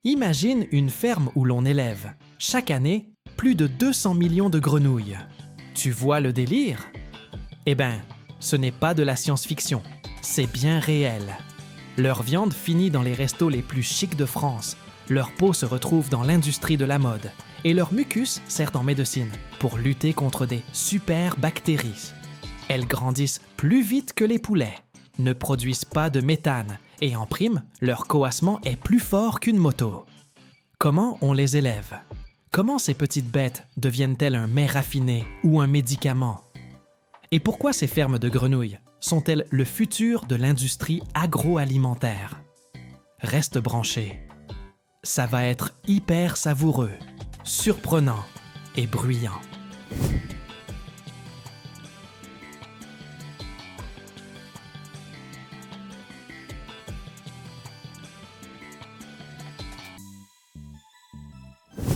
Imagine une ferme où l'on élève, chaque année, plus de 200 millions de grenouilles. Tu vois le délire? Eh ben, ce n'est pas de la science-fiction, c'est bien réel. Leur viande finit dans les restos les plus chics de France, leur peau se retrouve dans l'industrie de la mode, et leur mucus sert en médecine pour lutter contre des super bactéries. Elles grandissent plus vite que les poulets, ne produisent pas de méthane, et en prime, leur coassement est plus fort qu'une moto. Comment on les élève? Comment ces petites bêtes deviennent-elles un mets raffiné ou un médicament? Et pourquoi ces fermes de grenouilles sont-elles le futur de l'industrie agroalimentaire? Reste branché. Ça va être hyper savoureux, surprenant et bruyant.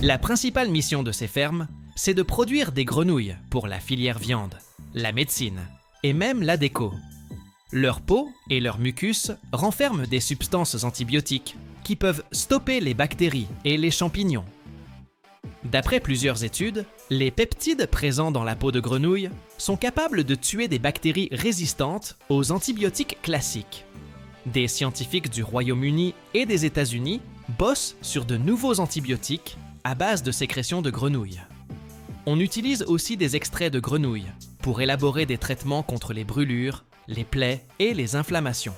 La principale mission de ces fermes, c'est de produire des grenouilles pour la filière viande, la médecine et même la déco. Leur peau et leur mucus renferment des substances antibiotiques qui peuvent stopper les bactéries et les champignons. D'après plusieurs études, les peptides présents dans la peau de grenouille sont capables de tuer des bactéries résistantes aux antibiotiques classiques. Des scientifiques du Royaume-Uni et des États-Unis bossent sur de nouveaux antibiotiques à base de sécrétions de grenouilles. On utilise aussi des extraits de grenouilles pour élaborer des traitements contre les brûlures, les plaies et les inflammations.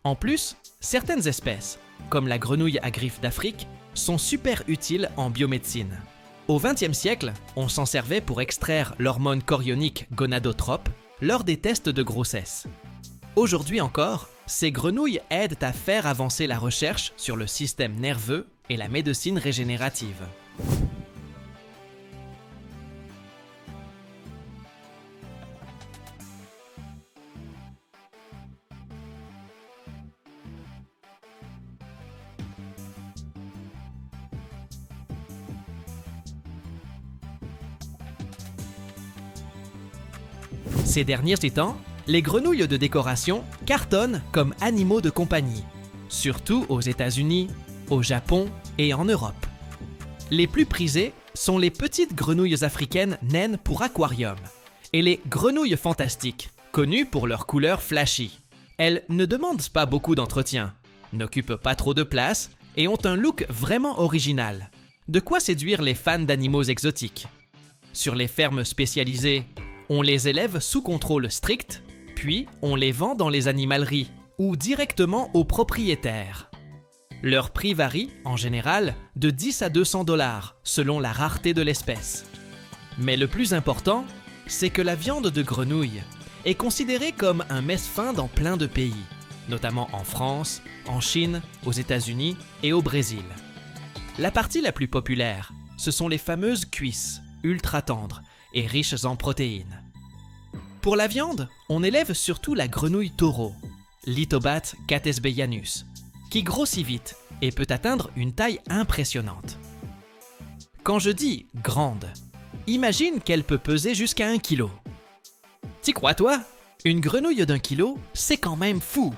En plus, certaines espèces, comme la grenouille à griffes d'Afrique, sont super utiles en biomédecine. Au XXe siècle, on s'en servait pour extraire l'hormone chorionique gonadotrope lors des tests de grossesse. Aujourd'hui encore, ces grenouilles aident à faire avancer la recherche sur le système nerveux et la médecine régénérative. Ces derniers temps, les grenouilles de décoration cartonnent comme animaux de compagnie, surtout aux États-Unis, au Japon et en Europe. Les plus prisées sont les petites grenouilles africaines naines pour aquarium et les grenouilles fantastiques, connues pour leur couleur flashy. Elles ne demandent pas beaucoup d'entretien, n'occupent pas trop de place et ont un look vraiment original. De quoi séduire les fans d'animaux exotiques. Sur les fermes spécialisées, on les élève sous contrôle strict, puis on les vend dans les animaleries ou directement aux propriétaires. Leur prix varie, en général, de 10 à 200 $ selon la rareté de l'espèce. Mais le plus important, c'est que la viande de grenouille est considérée comme un mets-fin dans plein de pays, notamment en France, en Chine, aux États-Unis et au Brésil. La partie la plus populaire, ce sont les fameuses cuisses, ultra tendres et riches en protéines. Pour la viande, on élève surtout la grenouille taureau, Lithobat catesbeianus, qui grossit vite et peut atteindre une taille impressionnante. Quand je dis grande, imagine qu'elle peut peser jusqu'à 1 kg. T'y crois toi? Une grenouille d'1 kg, c'est quand même fou!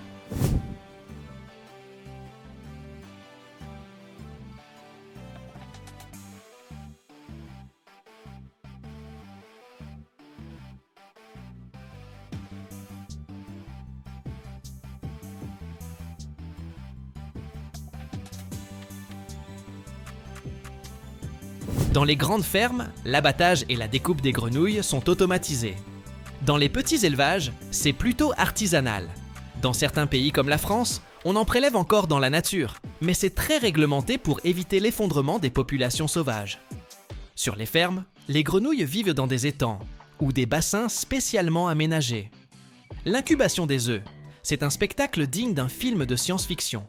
Dans les grandes fermes, l'abattage et la découpe des grenouilles sont automatisés. Dans les petits élevages, c'est plutôt artisanal. Dans certains pays comme la France, on en prélève encore dans la nature, mais c'est très réglementé pour éviter l'effondrement des populations sauvages. Sur les fermes, les grenouilles vivent dans des étangs ou des bassins spécialement aménagés. L'incubation des œufs, c'est un spectacle digne d'un film de science-fiction.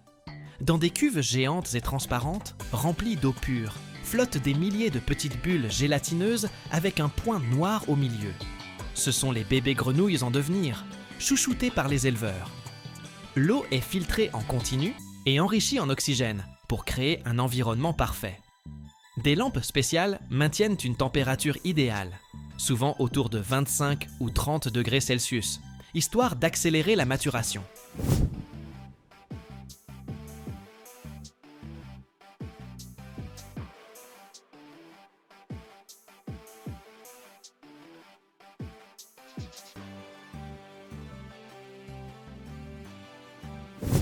Dans des cuves géantes et transparentes, remplies d'eau pure, flottent des milliers de petites bulles gélatineuses avec un point noir au milieu. Ce sont les bébés grenouilles en devenir, chouchoutés par les éleveurs. L'eau est filtrée en continu et enrichie en oxygène pour créer un environnement parfait. Des lampes spéciales maintiennent une température idéale, souvent autour de 25 ou 30 degrés Celsius, histoire d'accélérer la maturation.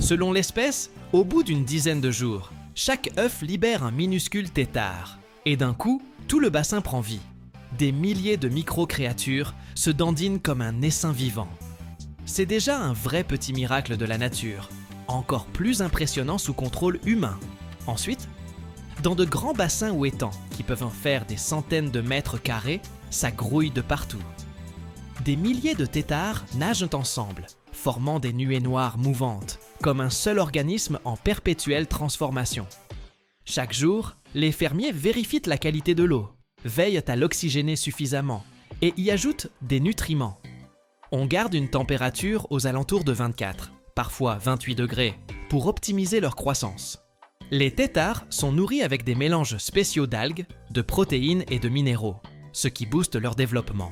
Selon l'espèce, au bout d'une dizaine de jours, chaque œuf libère un minuscule tétard. Et d'un coup, tout le bassin prend vie. Des milliers de micro-créatures se dandinent comme un essaim vivant. C'est déjà un vrai petit miracle de la nature, encore plus impressionnant sous contrôle humain. Ensuite, dans de grands bassins ou étangs qui peuvent en faire des centaines de mètres carrés, ça grouille de partout. Des milliers de têtards nagent ensemble, formant des nuées noires mouvantes, comme un seul organisme en perpétuelle transformation. Chaque jour, les fermiers vérifient la qualité de l'eau, veillent à l'oxygéner suffisamment et y ajoutent des nutriments. On garde une température aux alentours de 24, parfois 28 degrés, pour optimiser leur croissance. Les têtards sont nourris avec des mélanges spéciaux d'algues, de protéines et de minéraux, ce qui booste leur développement.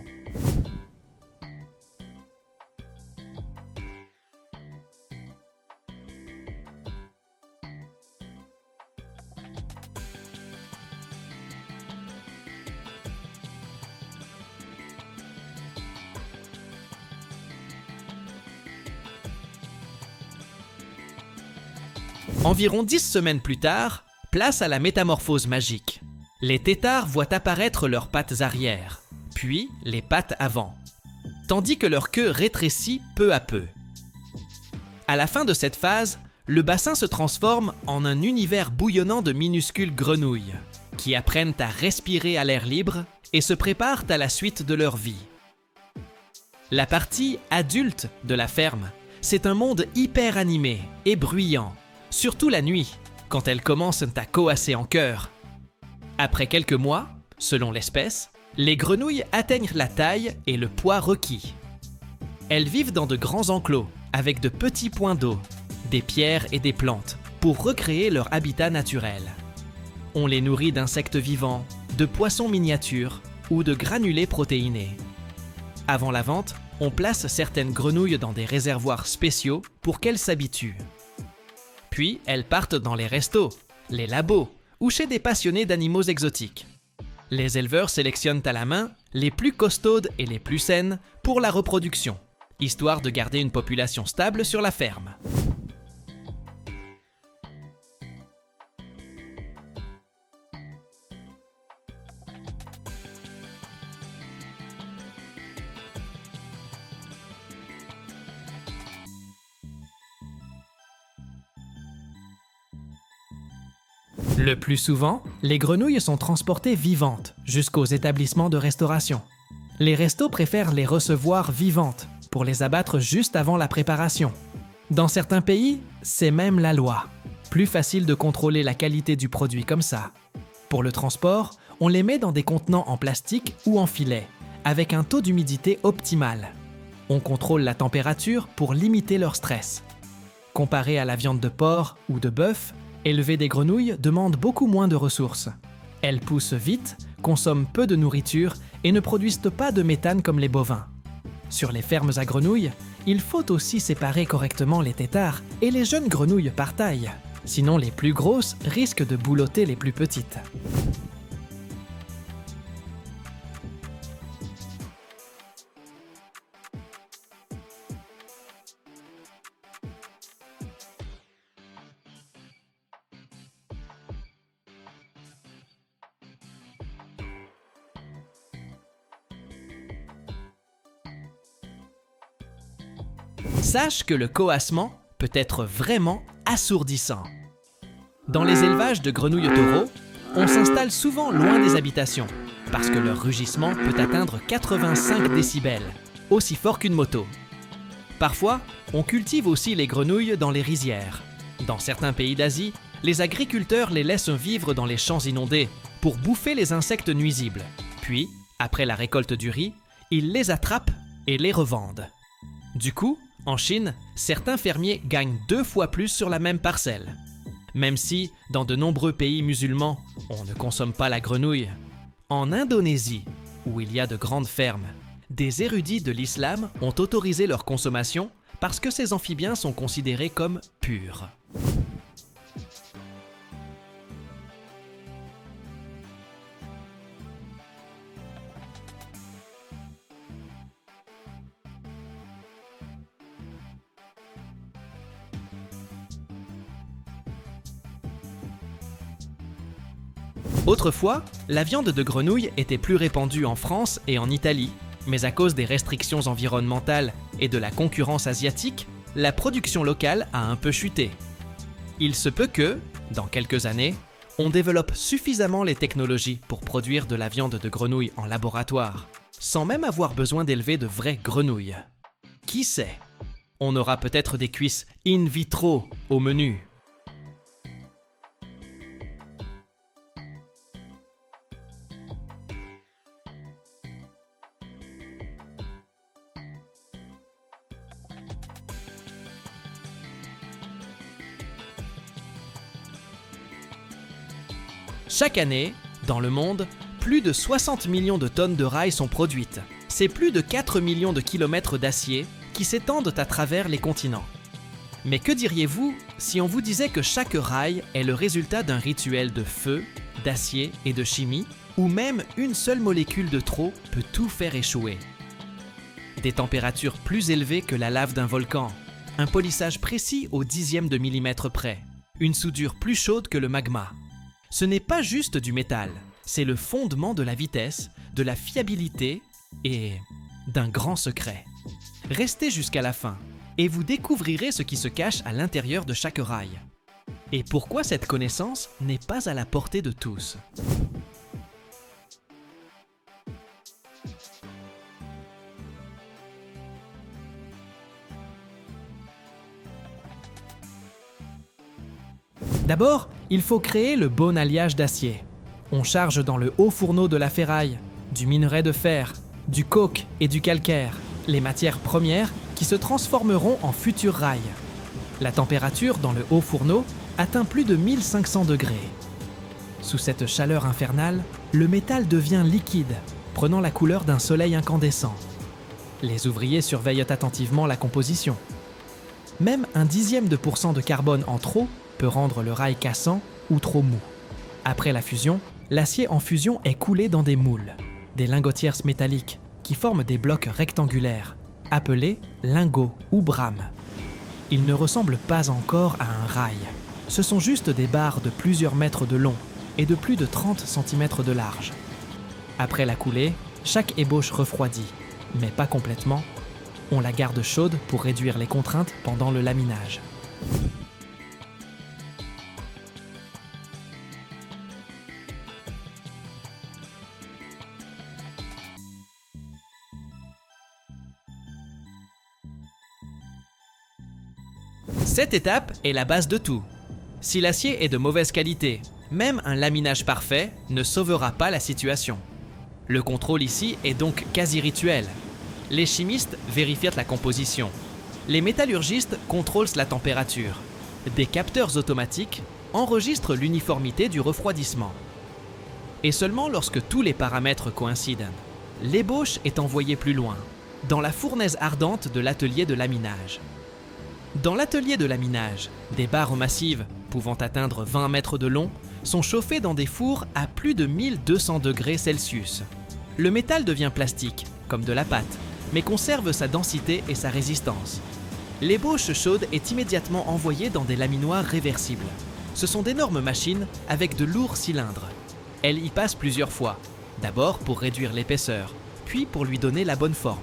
Environ 10 semaines plus tard, place à la métamorphose magique. Les têtards voient apparaître leurs pattes arrière, puis les pattes avant, tandis que leur queue rétrécit peu à peu. À la fin de cette phase, le bassin se transforme en un univers bouillonnant de minuscules grenouilles, qui apprennent à respirer à l'air libre et se préparent à la suite de leur vie. La partie adulte de la ferme, c'est un monde hyper animé et bruyant, surtout la nuit, quand elles commencent à coasser en chœur. Après quelques mois, selon l'espèce, les grenouilles atteignent la taille et le poids requis. Elles vivent dans de grands enclos, avec de petits points d'eau, des pierres et des plantes, pour recréer leur habitat naturel. On les nourrit d'insectes vivants, de poissons miniatures ou de granulés protéinés. Avant la vente, on place certaines grenouilles dans des réservoirs spéciaux pour qu'elles s'habituent. Puis, elles partent dans les restos, les labos ou chez des passionnés d'animaux exotiques. Les éleveurs sélectionnent à la main les plus costaudes et les plus saines pour la reproduction, histoire de garder une population stable sur la ferme. Le plus souvent, les grenouilles sont transportées vivantes jusqu'aux établissements de restauration. Les restos préfèrent les recevoir vivantes pour les abattre juste avant la préparation. Dans certains pays, c'est même la loi. Plus facile de contrôler la qualité du produit comme ça. Pour le transport, on les met dans des contenants en plastique ou en filet, avec un taux d'humidité optimal. On contrôle la température pour limiter leur stress. Comparé à la viande de porc ou de bœuf, élever des grenouilles demande beaucoup moins de ressources. Elles poussent vite, consomment peu de nourriture et ne produisent pas de méthane comme les bovins. Sur les fermes à grenouilles, il faut aussi séparer correctement les têtards et les jeunes grenouilles par taille. Sinon, les plus grosses risquent de boulotter les plus petites. Sache que le coassement peut être vraiment assourdissant. Dans les élevages de grenouilles taureaux, on s'installe souvent loin des habitations, parce que leur rugissement peut atteindre 85 décibels, aussi fort qu'une moto. Parfois, on cultive aussi les grenouilles dans les rizières. Dans certains pays d'Asie, les agriculteurs les laissent vivre dans les champs inondés pour bouffer les insectes nuisibles. Puis, après la récolte du riz, ils les attrapent et les revendent. Du coup, en Chine, certains fermiers gagnent 2 fois plus sur la même parcelle. Même si, dans de nombreux pays musulmans, on ne consomme pas la grenouille. En Indonésie, où il y a de grandes fermes, des érudits de l'islam ont autorisé leur consommation parce que ces amphibiens sont considérés comme purs. Autrefois, la viande de grenouille était plus répandue en France et en Italie, mais à cause des restrictions environnementales et de la concurrence asiatique, la production locale a un peu chuté. Il se peut que, dans quelques années, on développe suffisamment les technologies pour produire de la viande de grenouille en laboratoire, sans même avoir besoin d'élever de vraies grenouilles. Qui sait? On aura peut-être des cuisses in vitro au menu. Chaque année, dans le monde, plus de 60 millions de tonnes de rails sont produites. C'est plus de 4 millions de kilomètres d'acier qui s'étendent à travers les continents. Mais que diriez-vous si on vous disait que chaque rail est le résultat d'un rituel de feu, d'acier et de chimie, où même une seule molécule de trop peut tout faire échouer? Des températures plus élevées que la lave d'un volcan, un polissage précis au dixième de millimètre près, une soudure plus chaude que le magma. Ce n'est pas juste du métal, c'est le fondement de la vitesse, de la fiabilité et d'un grand secret. Restez jusqu'à la fin et vous découvrirez ce qui se cache à l'intérieur de chaque rail. Et pourquoi cette connaissance n'est pas à la portée de tous. D'abord, il faut créer le bon alliage d'acier. On charge dans le haut fourneau de la ferraille, du minerai de fer, du coke et du calcaire, les matières premières qui se transformeront en futurs rails. La température dans le haut fourneau atteint plus de 1500 degrés. Sous cette chaleur infernale, le métal devient liquide, prenant la couleur d'un soleil incandescent. Les ouvriers surveillent attentivement la composition. Même un dixième de % de carbone en trop peut rendre le rail cassant ou trop mou. Après la fusion, l'acier en fusion est coulé dans des moules, des lingotières métalliques qui forment des blocs rectangulaires, appelés lingots ou brames. Ils ne ressemblent pas encore à un rail. Ce sont juste des barres de plusieurs mètres de long et de plus de 30 cm de large. Après la coulée, chaque ébauche refroidit, mais pas complètement. On la garde chaude pour réduire les contraintes pendant le laminage. Cette étape est la base de tout. Si l'acier est de mauvaise qualité, même un laminage parfait ne sauvera pas la situation. Le contrôle ici est donc quasi rituel. Les chimistes vérifient la composition. Les métallurgistes contrôlent la température. Des capteurs automatiques enregistrent l'uniformité du refroidissement. Et seulement lorsque tous les paramètres coïncident, l'ébauche est envoyée plus loin, dans la fournaise ardente de l'atelier de laminage. Dans l'atelier de laminage, des barres massives, pouvant atteindre 20 mètres de long, sont chauffées dans des fours à plus de 1200 degrés Celsius. Le métal devient plastique, comme de la pâte, mais conserve sa densité et sa résistance. L'ébauche chaude est immédiatement envoyée dans des laminoirs réversibles. Ce sont d'énormes machines avec de lourds cylindres. Elles y passent plusieurs fois, d'abord pour réduire l'épaisseur, puis pour lui donner la bonne forme.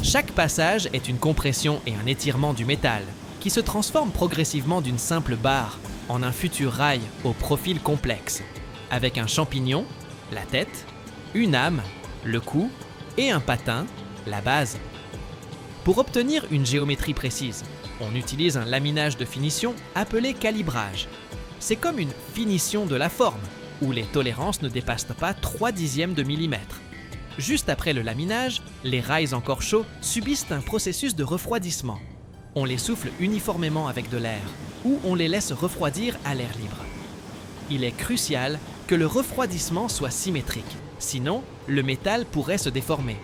Chaque passage est une compression et un étirement du métal, qui se transforme progressivement d'une simple barre en un futur rail au profil complexe, avec un champignon, la tête, une âme, le cou, et un patin, la base. Pour obtenir une géométrie précise, on utilise un laminage de finition appelé calibrage. C'est comme une finition de la forme, où les tolérances ne dépassent pas 3/10 de millimètre. Juste après le laminage, les rails encore chauds subissent un processus de refroidissement. On les souffle uniformément avec de l'air, ou on les laisse refroidir à l'air libre. Il est crucial que le refroidissement soit symétrique, sinon le métal pourrait se déformer.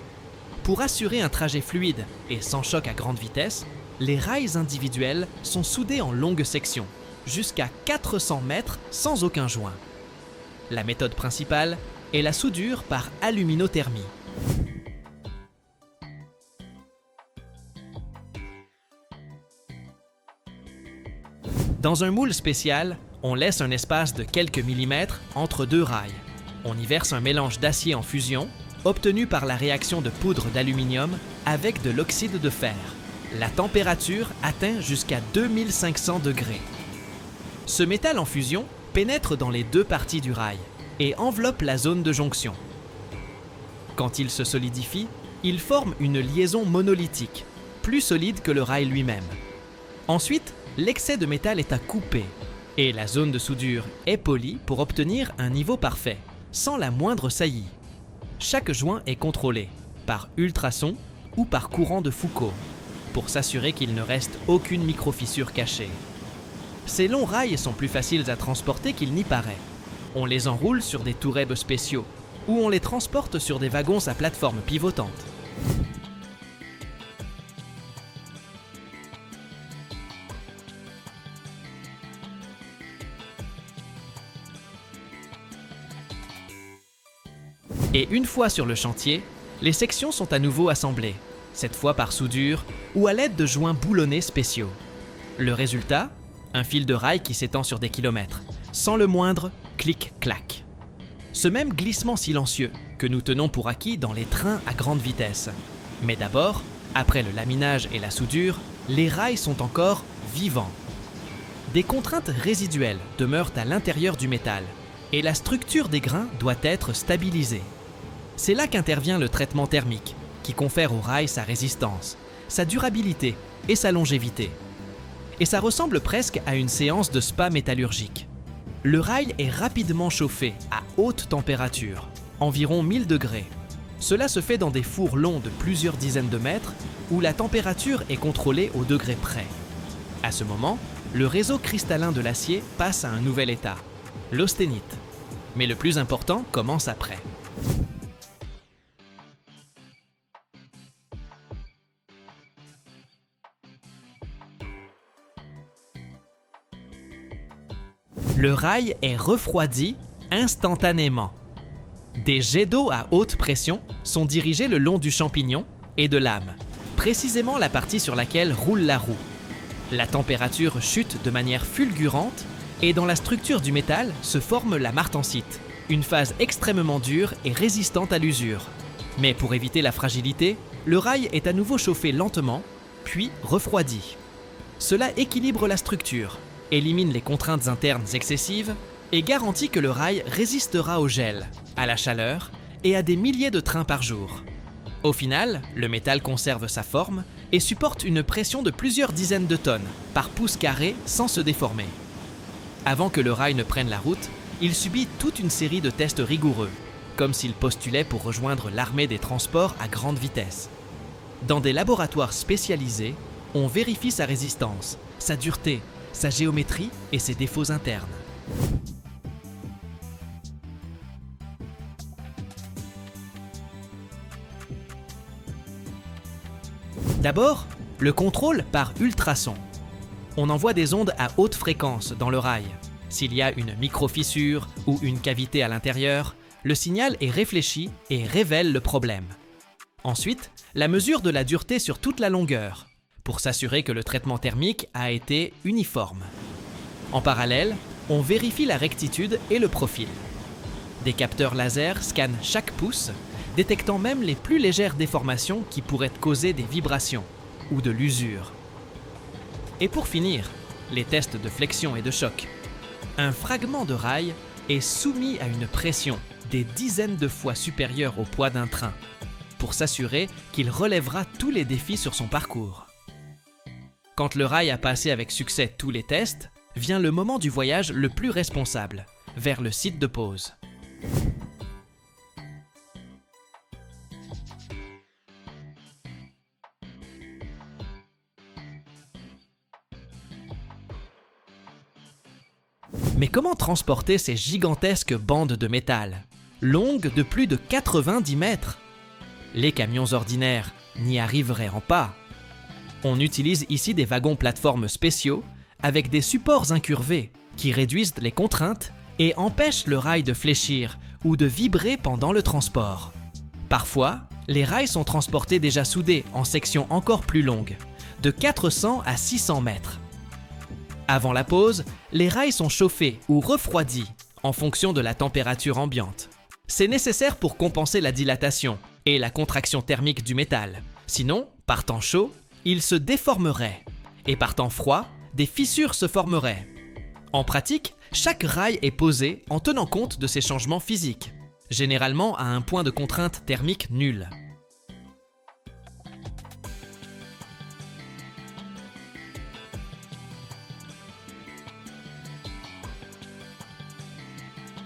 Pour assurer un trajet fluide et sans choc à grande vitesse, les rails individuels sont soudés en longues sections, jusqu'à 400 mètres sans aucun joint. La méthode principale et la soudure par aluminothermie. Dans un moule spécial, on laisse un espace de quelques millimètres entre deux rails. On y verse un mélange d'acier en fusion, obtenu par la réaction de poudre d'aluminium avec de l'oxyde de fer. La température atteint jusqu'à 2500 degrés. Ce métal en fusion pénètre dans les deux parties du rail et enveloppe la zone de jonction. Quand il se solidifie, il forme une liaison monolithique, plus solide que le rail lui-même. Ensuite, l'excès de métal est à couper et la zone de soudure est polie pour obtenir un niveau parfait, sans la moindre saillie. Chaque joint est contrôlé par ultrasons ou par courant de Foucault pour s'assurer qu'il ne reste aucune microfissure cachée. Ces longs rails sont plus faciles à transporter qu'il n'y paraît. On les enroule sur des tourèbes spéciaux ou on les transporte sur des wagons à plateforme pivotante. Et une fois sur le chantier, les sections sont à nouveau assemblées, cette fois par soudure ou à l'aide de joints boulonnés spéciaux. Le résultat, un fil de rail qui s'étend sur des kilomètres, sans le moindre clic-clac. Ce même glissement silencieux que nous tenons pour acquis dans les trains à grande vitesse. Mais d'abord, après le laminage et la soudure, les rails sont encore vivants. Des contraintes résiduelles demeurent à l'intérieur du métal et la structure des grains doit être stabilisée. C'est là qu'intervient le traitement thermique, qui confère au rail sa résistance, sa durabilité et sa longévité. Et ça ressemble presque à une séance de spa métallurgique. Le rail est rapidement chauffé à haute température, environ 1000 degrés. Cela se fait dans des fours longs de plusieurs dizaines de mètres où la température est contrôlée au degré près. À ce moment, le réseau cristallin de l'acier passe à un nouvel état, l'austénite. Mais le plus important commence après. Le rail est refroidi instantanément. Des jets d'eau à haute pression sont dirigés le long du champignon et de l'âme, précisément la partie sur laquelle roule la roue. La température chute de manière fulgurante et dans la structure du métal se forme la martensite, une phase extrêmement dure et résistante à l'usure. Mais pour éviter la fragilité, le rail est à nouveau chauffé lentement, puis refroidi. Cela équilibre la structure, élimine les contraintes internes excessives et garantit que le rail résistera au gel, à la chaleur et à des milliers de trains par jour. Au final, le métal conserve sa forme et supporte une pression de plusieurs dizaines de tonnes par pouce carré sans se déformer. Avant que le rail ne prenne la route, il subit toute une série de tests rigoureux, comme s'il postulait pour rejoindre l'armée des transports à grande vitesse. Dans des laboratoires spécialisés, on vérifie sa résistance, sa dureté, sa géométrie et ses défauts internes. D'abord, le contrôle par ultrasons. On envoie des ondes à haute fréquence dans le rail. S'il y a une micro-fissure ou une cavité à l'intérieur, le signal est réfléchi et révèle le problème. Ensuite, la mesure de la dureté sur toute la longueur, pour s'assurer que le traitement thermique a été uniforme. En parallèle, on vérifie la rectitude et le profil. Des capteurs laser scannent chaque pouce, détectant même les plus légères déformations qui pourraient causer des vibrations ou de l'usure. Et pour finir, les tests de flexion et de choc. Un fragment de rail est soumis à une pression des dizaines de fois supérieure au poids d'un train, pour s'assurer qu'il relèvera tous les défis sur son parcours. Quand le rail a passé avec succès tous les tests, vient le moment du voyage le plus responsable, vers le site de pose. Mais comment transporter ces gigantesques bandes de métal, longues de plus de 90 mètres? Les camions ordinaires n'y arriveraient pas. On utilise ici des wagons plateformes spéciaux avec des supports incurvés qui réduisent les contraintes et empêchent le rail de fléchir ou de vibrer pendant le transport. Parfois, les rails sont transportés déjà soudés en sections encore plus longues, de 400 à 600 mètres. Avant la pose, les rails sont chauffés ou refroidis en fonction de la température ambiante. C'est nécessaire pour compenser la dilatation et la contraction thermique du métal. Sinon, par temps chaud, il se déformerait et par temps froid, des fissures se formeraient. En pratique, chaque rail est posé en tenant compte de ces changements physiques, généralement à un point de contrainte thermique nul.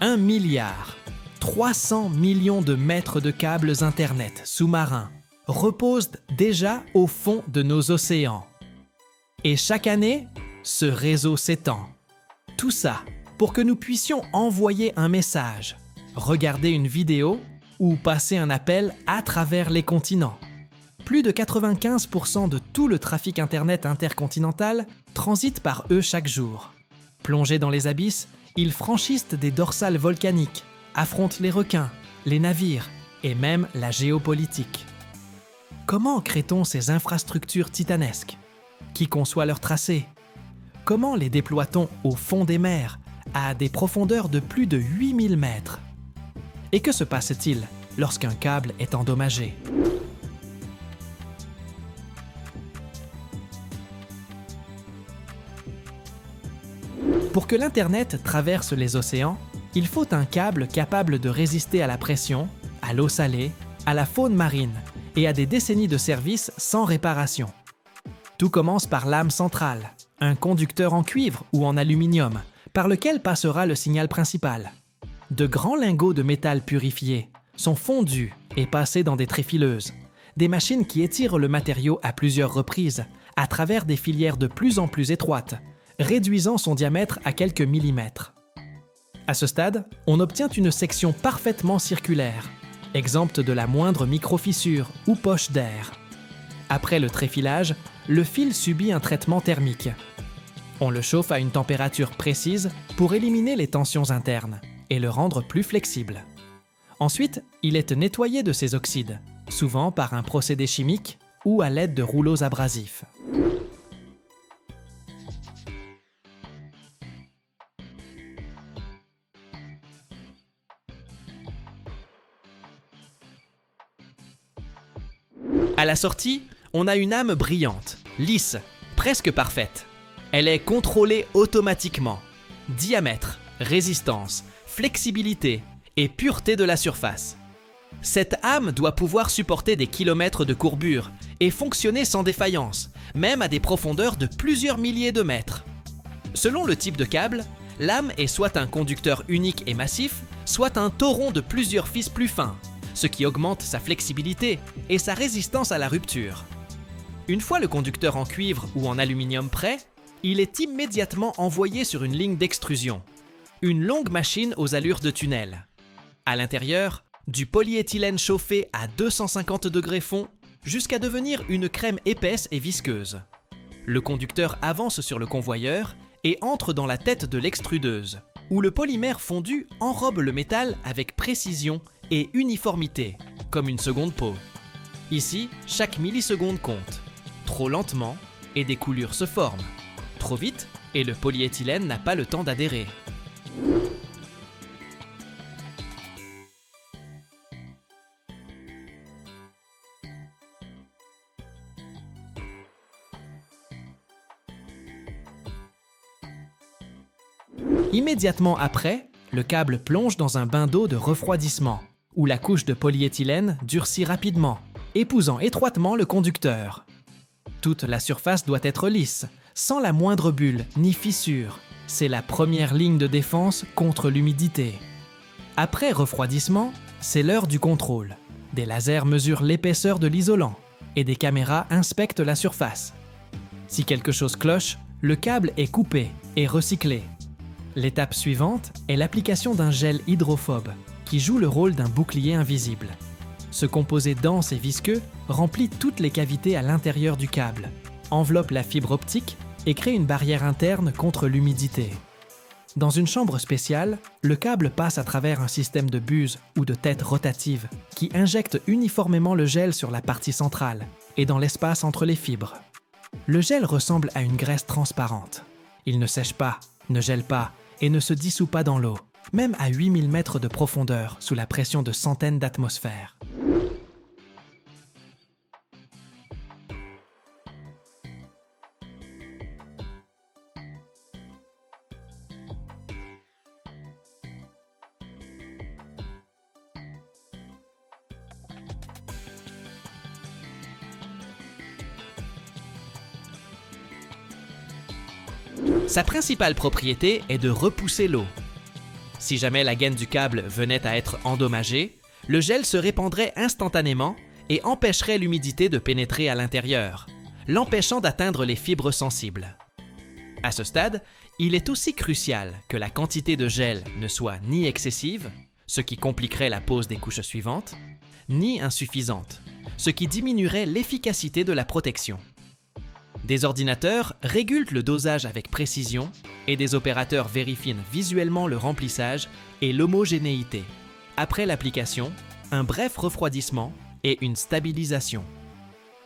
Un milliard, 300 millions de mètres de câbles Internet sous-marins reposent déjà au fond de nos océans. Et chaque année, ce réseau s'étend. Tout ça pour que nous puissions envoyer un message, regarder une vidéo ou passer un appel à travers les continents. Plus de 95% de tout le trafic Internet intercontinental transite par eux chaque jour. Plongés dans les abysses, ils franchissent des dorsales volcaniques, affrontent les requins, les navires et même la géopolitique. Comment crée-t-on ces infrastructures titanesques? Qui conçoit leur tracé? Comment les déploie-t-on au fond des mers, à des profondeurs de plus de 8000 mètres? Et que se passe-t-il lorsqu'un câble est endommagé? Pour que l'Internet traverse les océans, il faut un câble capable de résister à la pression, à l'eau salée, à la faune marine et à des décennies de service sans réparation. Tout commence par l'âme centrale, un conducteur en cuivre ou en aluminium, par lequel passera le signal principal. De grands lingots de métal purifiés sont fondus et passés dans des tréfileuses, des machines qui étirent le matériau à plusieurs reprises, à travers des filières de plus en plus étroites, réduisant son diamètre à quelques millimètres. À ce stade, on obtient une section parfaitement circulaire, exempte de la moindre micro-fissure ou poche d'air. Après le tréfilage, le fil subit un traitement thermique. On le chauffe à une température précise pour éliminer les tensions internes et le rendre plus flexible. Ensuite, il est nettoyé de ses oxydes, souvent par un procédé chimique ou à l'aide de rouleaux abrasifs. À la sortie, on a une âme brillante, lisse, presque parfaite. Elle est contrôlée automatiquement. Diamètre, résistance, flexibilité et pureté de la surface. Cette âme doit pouvoir supporter des kilomètres de courbure et fonctionner sans défaillance, même à des profondeurs de plusieurs milliers de mètres. Selon le type de câble, l'âme est soit un conducteur unique et massif, soit un tauron de plusieurs fils plus fins, ce qui augmente sa flexibilité et sa résistance à la rupture. Une fois le conducteur en cuivre ou en aluminium prêt, il est immédiatement envoyé sur une ligne d'extrusion, une longue machine aux allures de tunnel. À l'intérieur, du polyéthylène chauffé à 250 degrés fond jusqu'à devenir une crème épaisse et visqueuse. Le conducteur avance sur le convoyeur et entre dans la tête de l'extrudeuse, où le polymère fondu enrobe le métal avec précision et uniformité, comme une seconde peau. Ici, chaque milliseconde compte. Trop lentement, et des coulures se forment. Trop vite, et le polyéthylène n'a pas le temps d'adhérer. Immédiatement après, le câble plonge dans un bain d'eau de refroidissement, où la couche de polyéthylène durcit rapidement, épousant étroitement le conducteur. Toute la surface doit être lisse, sans la moindre bulle ni fissure. C'est la première ligne de défense contre l'humidité. Après refroidissement, c'est l'heure du contrôle. Des lasers mesurent l'épaisseur de l'isolant et des caméras inspectent la surface. Si quelque chose cloche, le câble est coupé et recyclé. L'étape suivante est l'application d'un gel hydrophobe qui joue le rôle d'un bouclier invisible. Ce composé dense et visqueux remplit toutes les cavités à l'intérieur du câble, enveloppe la fibre optique et crée une barrière interne contre l'humidité. Dans une chambre spéciale, le câble passe à travers un système de buses ou de têtes rotatives qui injectent uniformément le gel sur la partie centrale et dans l'espace entre les fibres. Le gel ressemble à une graisse transparente. Il ne sèche pas, ne gèle pas et ne se dissout pas dans l'eau, même à 8000 mètres de profondeur sous la pression de centaines d'atmosphères. Sa principale propriété est de repousser l'eau. Si jamais la gaine du câble venait à être endommagée, le gel se répandrait instantanément et empêcherait l'humidité de pénétrer à l'intérieur, l'empêchant d'atteindre les fibres sensibles. À ce stade, il est aussi crucial que la quantité de gel ne soit ni excessive, ce qui compliquerait la pose des couches suivantes, ni insuffisante, ce qui diminuerait l'efficacité de la protection. Des ordinateurs régulent le dosage avec précision et des opérateurs vérifient visuellement le remplissage et l'homogénéité. Après l'application, un bref refroidissement et une stabilisation.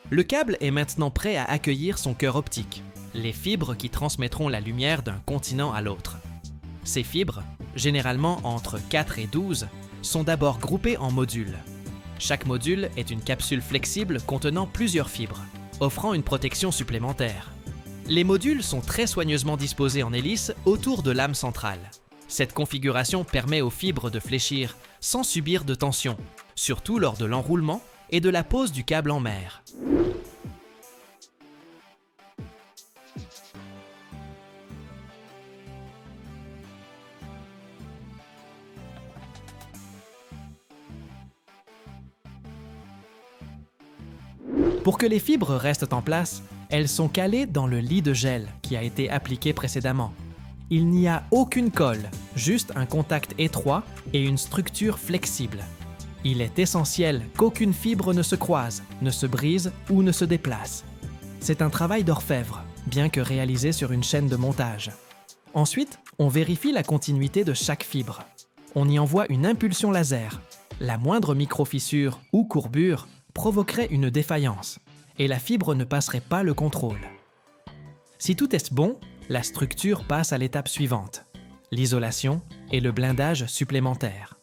Le câble est maintenant prêt à accueillir son cœur optique, les fibres qui transmettront la lumière d'un continent à l'autre. Ces fibres, généralement entre 4 et 12, sont d'abord groupées en modules. Chaque module est une capsule flexible contenant plusieurs fibres, offrant une protection supplémentaire. Les modules sont très soigneusement disposés en hélice autour de l'âme centrale. Cette configuration permet aux fibres de fléchir sans subir de tension, surtout lors de l'enroulement et de la pose du câble en mer. Pour que les fibres restent en place, elles sont calées dans le lit de gel qui a été appliqué précédemment. Il n'y a aucune colle, juste un contact étroit et une structure flexible. Il est essentiel qu'aucune fibre ne se croise, ne se brise ou ne se déplace. C'est un travail d'orfèvre, bien que réalisé sur une chaîne de montage. Ensuite, on vérifie la continuité de chaque fibre. On y envoie une impulsion laser. La moindre micro-fissure ou courbure provoquerait une défaillance et la fibre ne passerait pas le contrôle. Si tout est bon, la structure passe à l'étape suivante, l'isolation et le blindage supplémentaire.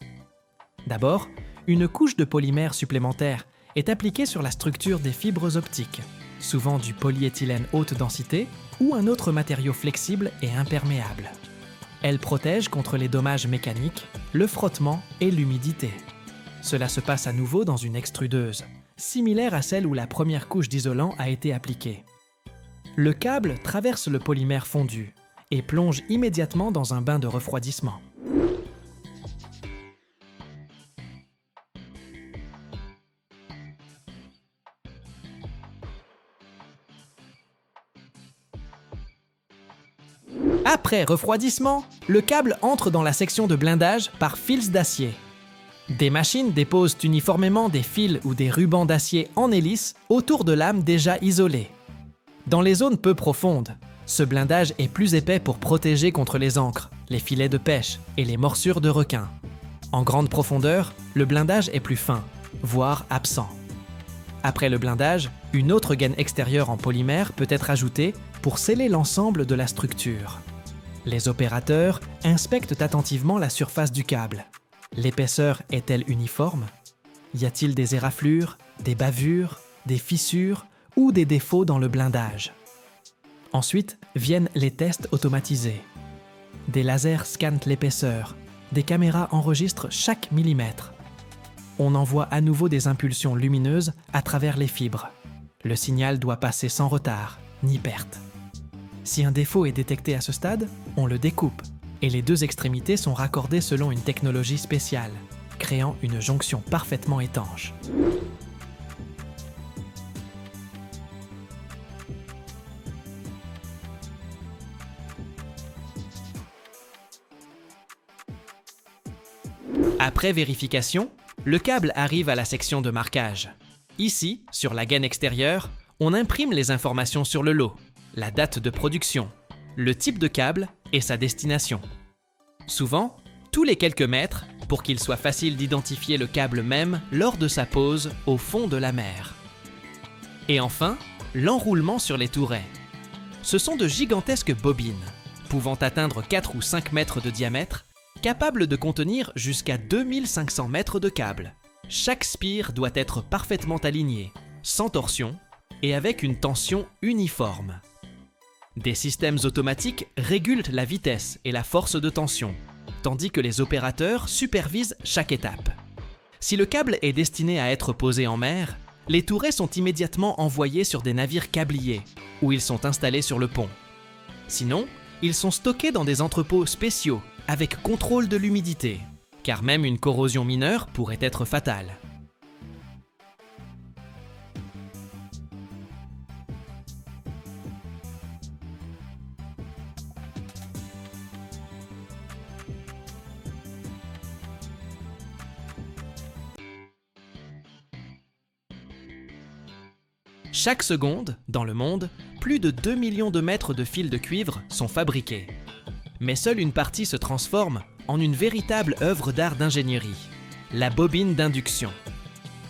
D'abord, une couche de polymère supplémentaire est appliquée sur la structure des fibres optiques, souvent du polyéthylène haute densité ou un autre matériau flexible et imperméable. Elle protège contre les dommages mécaniques, le frottement et l'humidité. Cela se passe à nouveau dans une extrudeuse, similaire à celle où la première couche d'isolant a été appliquée. Le câble traverse le polymère fondu et plonge immédiatement dans un bain de refroidissement. Après refroidissement, le câble entre dans la section de blindage par fils d'acier. Des machines déposent uniformément des fils ou des rubans d'acier en hélice autour de lames déjà isolées. Dans les zones peu profondes, ce blindage est plus épais pour protéger contre les ancres, les filets de pêche et les morsures de requins. En grande profondeur, le blindage est plus fin, voire absent. Après le blindage, une autre gaine extérieure en polymère peut être ajoutée pour sceller l'ensemble de la structure. Les opérateurs inspectent attentivement la surface du câble. L'épaisseur est-elle uniforme? Y a-t-il des éraflures, des bavures, des fissures ou des défauts dans le blindage? Ensuite viennent les tests automatisés. Des lasers scannent l'épaisseur, des caméras enregistrent chaque millimètre. On envoie à nouveau des impulsions lumineuses à travers les fibres. Le signal doit passer sans retard, ni perte. Si un défaut est détecté à ce stade, on le découpe et les deux extrémités sont raccordées selon une technologie spéciale, créant une jonction parfaitement étanche. Après vérification, le câble arrive à la section de marquage. Ici, sur la gaine extérieure, on imprime les informations sur le lot, la date de production, le type de câble et sa destination. Souvent, tous les quelques mètres, pour qu'il soit facile d'identifier le câble même lors de sa pose au fond de la mer. Et enfin, l'enroulement sur les tourets. Ce sont de gigantesques bobines, pouvant atteindre 4 ou 5 mètres de diamètre, capables de contenir jusqu'à 2500 mètres de câble. Chaque spire doit être parfaitement aligné, sans torsion et avec une tension uniforme. Des systèmes automatiques régulent la vitesse et la force de tension, tandis que les opérateurs supervisent chaque étape. Si le câble est destiné à être posé en mer, les tourets sont immédiatement envoyés sur des navires câbliers, où ils sont installés sur le pont. Sinon, ils sont stockés dans des entrepôts spéciaux, avec contrôle de l'humidité, car même une corrosion mineure pourrait être fatale. Chaque seconde, dans le monde, plus de 2 millions de mètres de fils de cuivre sont fabriqués. Mais seule une partie se transforme en une véritable œuvre d'art d'ingénierie, la bobine d'induction.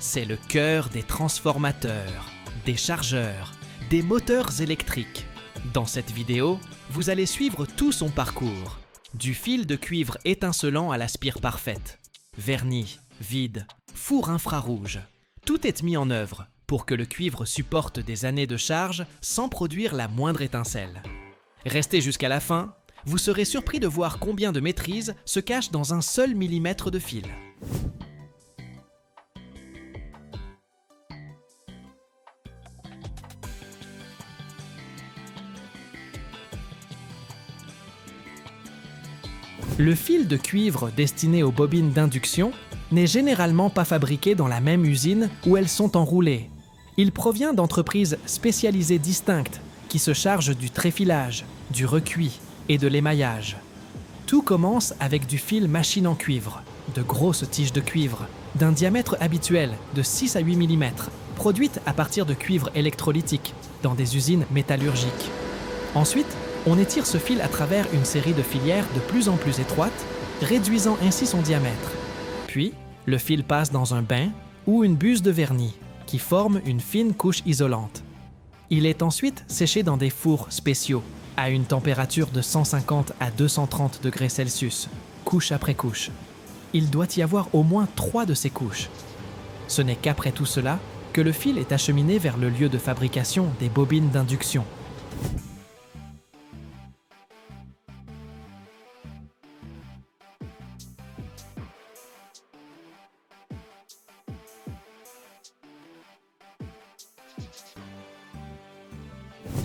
C'est le cœur des transformateurs, des chargeurs, des moteurs électriques. Dans cette vidéo, vous allez suivre tout son parcours, du fil de cuivre étincelant à la spire parfaite, vernis, vide, four infrarouge. Tout est mis en œuvre pour que le cuivre supporte des années de charge sans produire la moindre étincelle. Restez jusqu'à la fin, vous serez surpris de voir combien de maîtrise se cache dans un seul millimètre de fil. Le fil de cuivre destiné aux bobines d'induction n'est généralement pas fabriqué dans la même usine où elles sont enroulées. Il provient d'entreprises spécialisées distinctes qui se chargent du tréfilage, du recuit et de l'émaillage. Tout commence avec du fil machine en cuivre, de grosses tiges de cuivre, d'un diamètre habituel de 6 à 8 mm, produites à partir de cuivre électrolytique dans des usines métallurgiques. Ensuite, on étire ce fil à travers une série de filières de plus en plus étroites, réduisant ainsi son diamètre. Puis, le fil passe dans un bain ou une buse de vernis, qui forme une fine couche isolante. Il est ensuite séché dans des fours spéciaux, à une température de 150 à 230 degrés Celsius, couche après couche. Il doit y avoir au moins 3 de ces couches. Ce n'est qu'après tout cela que le fil est acheminé vers le lieu de fabrication des bobines d'induction.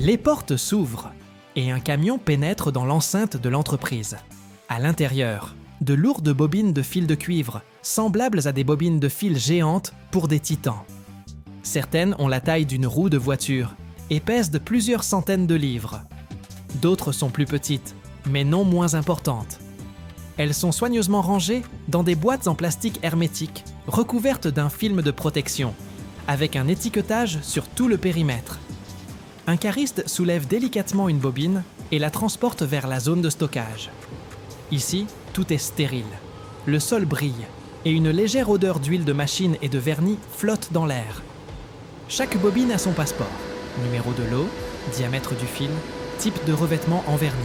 Les portes s'ouvrent et un camion pénètre dans l'enceinte de l'entreprise. À l'intérieur, de lourdes bobines de fil de cuivre, semblables à des bobines de fil géantes pour des titans. Certaines ont la taille d'une roue de voiture et pèsent de plusieurs centaines de livres. D'autres sont plus petites, mais non moins importantes. Elles sont soigneusement rangées dans des boîtes en plastique hermétique, recouvertes d'un film de protection, avec un étiquetage sur tout le périmètre. Un cariste soulève délicatement une bobine et la transporte vers la zone de stockage. Ici, tout est stérile. Le sol brille et une légère odeur d'huile de machine et de vernis flotte dans l'air. Chaque bobine a son passeport, numéro de lot, diamètre du fil, type de revêtement en vernis,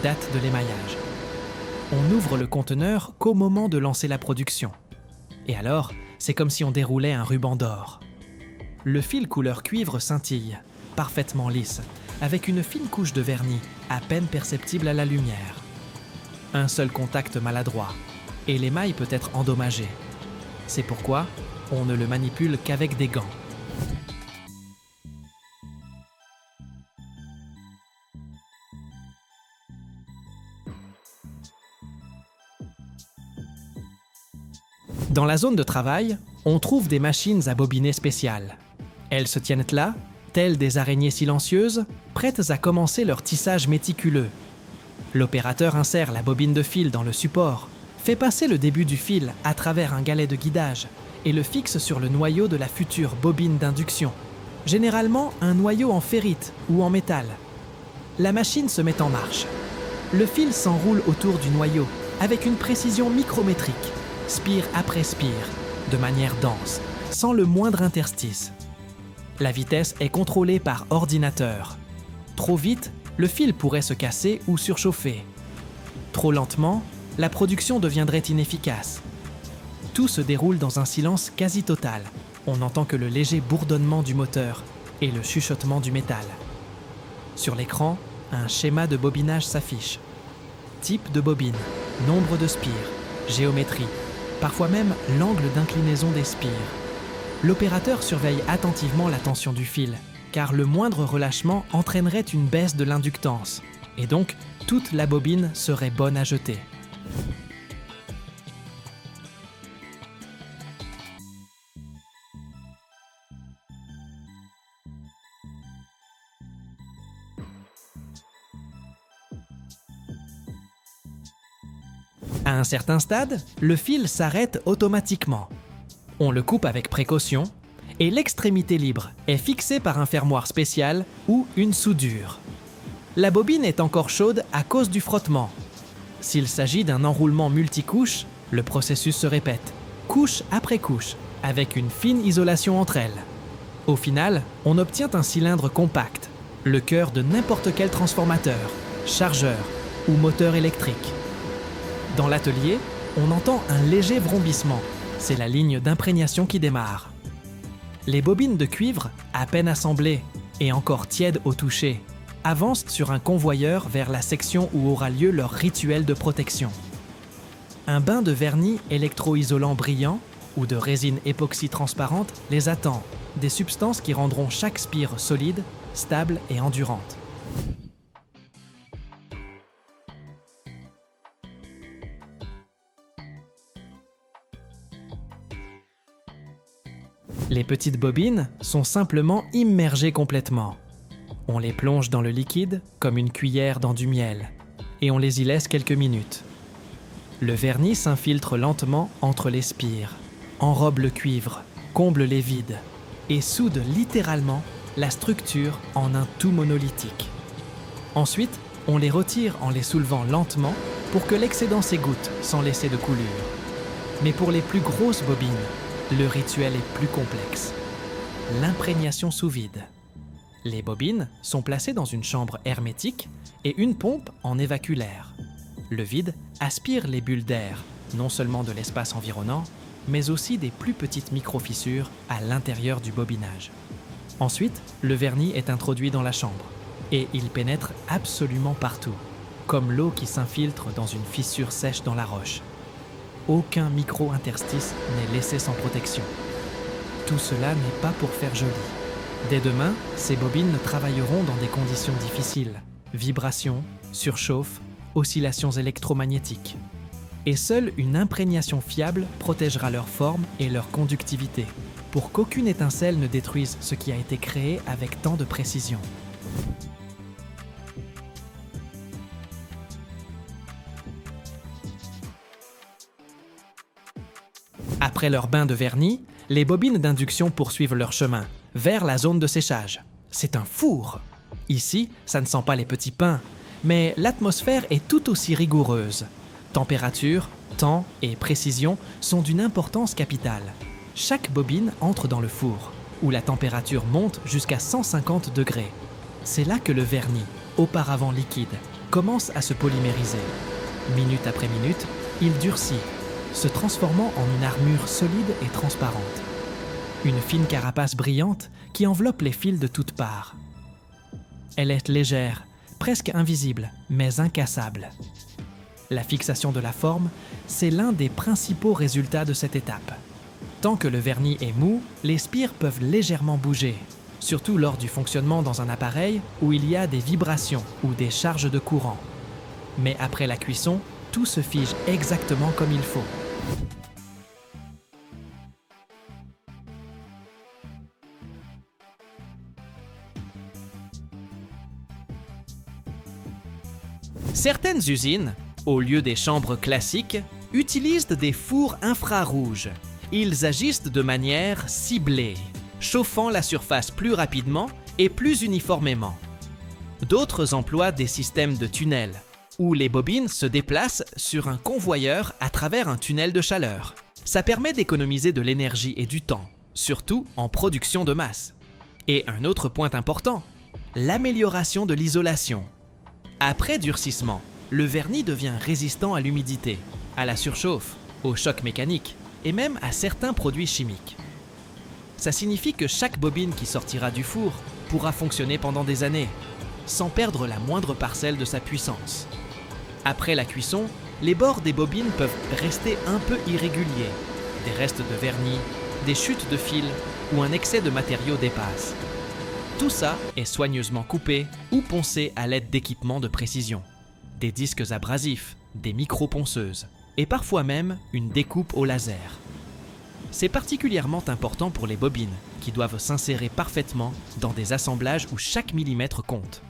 date de l'émaillage. On n'ouvre le conteneur qu'au moment de lancer la production. Et alors, c'est comme si on déroulait un ruban d'or. Le fil couleur cuivre scintille, parfaitement lisse, avec une fine couche de vernis, à peine perceptible à la lumière. Un seul contact maladroit, et l'émail peut être endommagé. C'est pourquoi on ne le manipule qu'avec des gants. Dans la zone de travail, on trouve des machines à bobiner spéciales. Elles se tiennent là, telles des araignées silencieuses, prêtes à commencer leur tissage méticuleux. L'opérateur insère la bobine de fil dans le support, fait passer le début du fil à travers un galet de guidage et le fixe sur le noyau de la future bobine d'induction, généralement un noyau en ferrite ou en métal. La machine se met en marche. Le fil s'enroule autour du noyau avec une précision micrométrique, spire après spire, de manière dense, sans le moindre interstice. La vitesse est contrôlée par ordinateur. Trop vite, le fil pourrait se casser ou surchauffer. Trop lentement, la production deviendrait inefficace. Tout se déroule dans un silence quasi total. On n'entend que le léger bourdonnement du moteur et le chuchotement du métal. Sur l'écran, un schéma de bobinage s'affiche. Type de bobine, nombre de spires, géométrie, parfois même l'angle d'inclinaison des spires. L'opérateur surveille attentivement la tension du fil, car le moindre relâchement entraînerait une baisse de l'inductance, et donc toute la bobine serait bonne à jeter. À un certain stade, le fil s'arrête automatiquement. On le coupe avec précaution et l'extrémité libre est fixée par un fermoir spécial ou une soudure. La bobine est encore chaude à cause du frottement. S'il s'agit d'un enroulement multicouche, le processus se répète, couche après couche, avec une fine isolation entre elles. Au final, on obtient un cylindre compact, le cœur de n'importe quel transformateur, chargeur ou moteur électrique. Dans l'atelier, on entend un léger vrombissement. C'est la ligne d'imprégnation qui démarre. Les bobines de cuivre, à peine assemblées et encore tièdes au toucher, avancent sur un convoyeur vers la section où aura lieu leur rituel de protection. Un bain de vernis électroisolant brillant ou de résine époxy transparente les attend, des substances qui rendront chaque spire solide, stable et endurante. Les petites bobines sont simplement immergées complètement. On les plonge dans le liquide comme une cuillère dans du miel et on les y laisse quelques minutes. Le vernis s'infiltre lentement entre les spires, enrobe le cuivre, comble les vides et soude littéralement la structure en un tout monolithique. Ensuite, on les retire en les soulevant lentement pour que l'excédent s'égoutte sans laisser de coulure. Mais pour les plus grosses bobines, le rituel est plus complexe. L'imprégnation sous vide. Les bobines sont placées dans une chambre hermétique et une pompe en évacue l'air. Le vide aspire les bulles d'air, non seulement de l'espace environnant, mais aussi des plus petites micro-fissures à l'intérieur du bobinage. Ensuite, le vernis est introduit dans la chambre et il pénètre absolument partout, comme l'eau qui s'infiltre dans une fissure sèche dans la roche. Aucun micro-interstice n'est laissé sans protection. Tout cela n'est pas pour faire joli. Dès demain, ces bobines travailleront dans des conditions difficiles. Vibrations, surchauffe, oscillations électromagnétiques. Et seule une imprégnation fiable protégera leur forme et leur conductivité, pour qu'aucune étincelle ne détruise ce qui a été créé avec tant de précision. Après leur bain de vernis, les bobines d'induction poursuivent leur chemin, vers la zone de séchage. C'est un four! Ici, ça ne sent pas les petits pains, mais l'atmosphère est tout aussi rigoureuse. Température, temps et précision sont d'une importance capitale. Chaque bobine entre dans le four, où la température monte jusqu'à 150 degrés. C'est là que le vernis, auparavant liquide, commence à se polymériser. Minute après minute, il durcit, se transformant en une armure solide et transparente. Une fine carapace brillante qui enveloppe les fils de toutes parts. Elle est légère, presque invisible, mais incassable. La fixation de la forme, c'est l'un des principaux résultats de cette étape. Tant que le vernis est mou, les spires peuvent légèrement bouger, surtout lors du fonctionnement dans un appareil où il y a des vibrations ou des charges de courant. Mais après la cuisson, tout se fige exactement comme il faut. Certaines usines, au lieu des chambres classiques, utilisent des fours infrarouges. Ils agissent de manière ciblée, chauffant la surface plus rapidement et plus uniformément. D'autres emploient des systèmes de tunnels où les bobines se déplacent sur un convoyeur à travers un tunnel de chaleur. Ça permet d'économiser de l'énergie et du temps, surtout en production de masse. Et un autre point important, l'amélioration de l'isolation. Après durcissement, le vernis devient résistant à l'humidité, à la surchauffe, au choc mécanique et même à certains produits chimiques. Ça signifie que chaque bobine qui sortira du four pourra fonctionner pendant des années, sans perdre la moindre parcelle de sa puissance. Après la cuisson, les bords des bobines peuvent rester un peu irréguliers. Des restes de vernis, des chutes de fil ou un excès de matériaux dépasse. Tout ça est soigneusement coupé ou poncé à l'aide d'équipements de précision. Des disques abrasifs, des micro-ponceuses et parfois même une découpe au laser. C'est particulièrement important pour les bobines qui doivent s'insérer parfaitement dans des assemblages où chaque millimètre compte.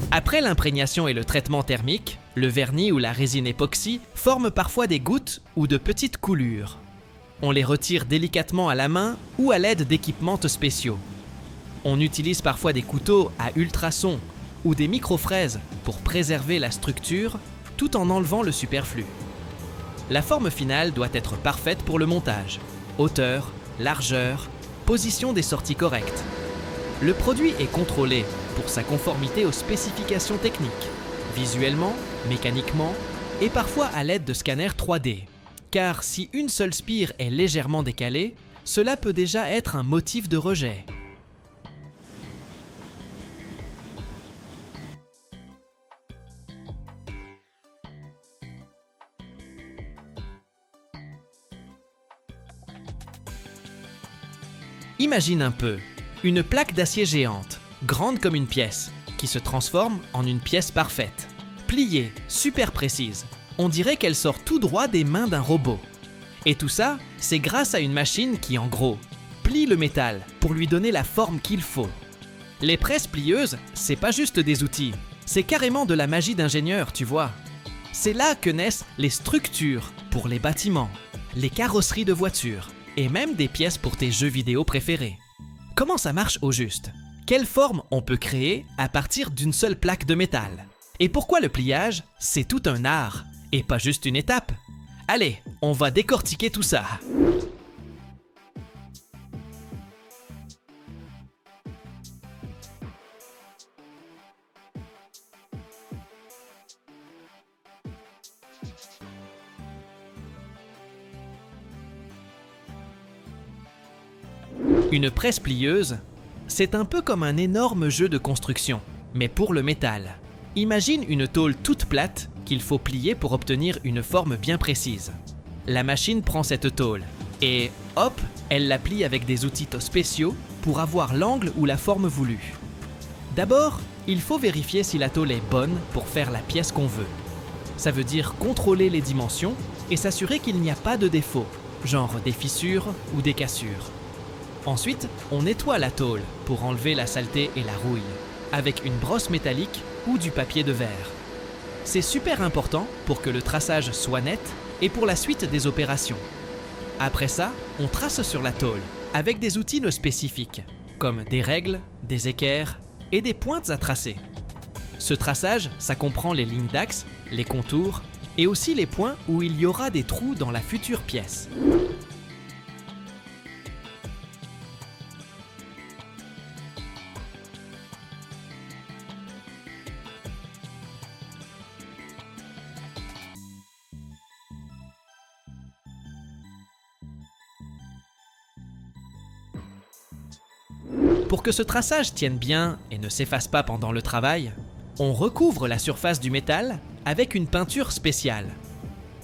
Après l'imprégnation et le traitement thermique, le vernis ou la résine époxy forment parfois des gouttes ou de petites coulures. On les retire délicatement à la main ou à l'aide d'équipements spéciaux. On utilise parfois des couteaux à ultrasons ou des microfraises pour préserver la structure tout en enlevant le superflu. La forme finale doit être parfaite pour le montage. Hauteur, largeur, position des sorties correctes. Le produit est contrôlé pour sa conformité aux spécifications techniques, visuellement, mécaniquement et parfois à l'aide de scanners 3D. Car si une seule spire est légèrement décalée, cela peut déjà être un motif de rejet. Imagine un peu, une plaque d'acier géante, grande comme une pièce, qui se transforme en une pièce parfaite. Pliée, super précise. On dirait qu'elle sort tout droit des mains d'un robot. Et tout ça, c'est grâce à une machine qui, en gros, plie le métal pour lui donner la forme qu'il faut. Les presses plieuses, c'est pas juste des outils, c'est carrément de la magie d'ingénieur, tu vois. C'est là que naissent les structures pour les bâtiments, les carrosseries de voitures et même des pièces pour tes jeux vidéo préférés. Comment ça marche au juste? Quelle forme on peut créer à partir d'une seule plaque de métal? Et pourquoi le pliage, c'est tout un art et pas juste une étape? Allez, on va décortiquer tout ça. Une presse plieuse, c'est un peu comme un énorme jeu de construction, mais pour le métal. Imagine une tôle toute plate qu'il faut plier pour obtenir une forme bien précise. La machine prend cette tôle et, hop, elle la plie avec des outils spéciaux pour avoir l'angle ou la forme voulue. D'abord, il faut vérifier si la tôle est bonne pour faire la pièce qu'on veut. Ça veut dire contrôler les dimensions et s'assurer qu'il n'y a pas de défauts, genre des fissures ou des cassures. Ensuite, on nettoie la tôle pour enlever la saleté et la rouille, avec une brosse métallique ou du papier de verre. C'est super important pour que le traçage soit net et pour la suite des opérations. Après ça, on trace sur la tôle avec des outils spécifiques, comme des règles, des équerres et des pointes à tracer. Ce traçage, ça comprend les lignes d'axe, les contours et aussi les points où il y aura des trous dans la future pièce. Pour que ce traçage tienne bien et ne s'efface pas pendant le travail, on recouvre la surface du métal avec une peinture spéciale.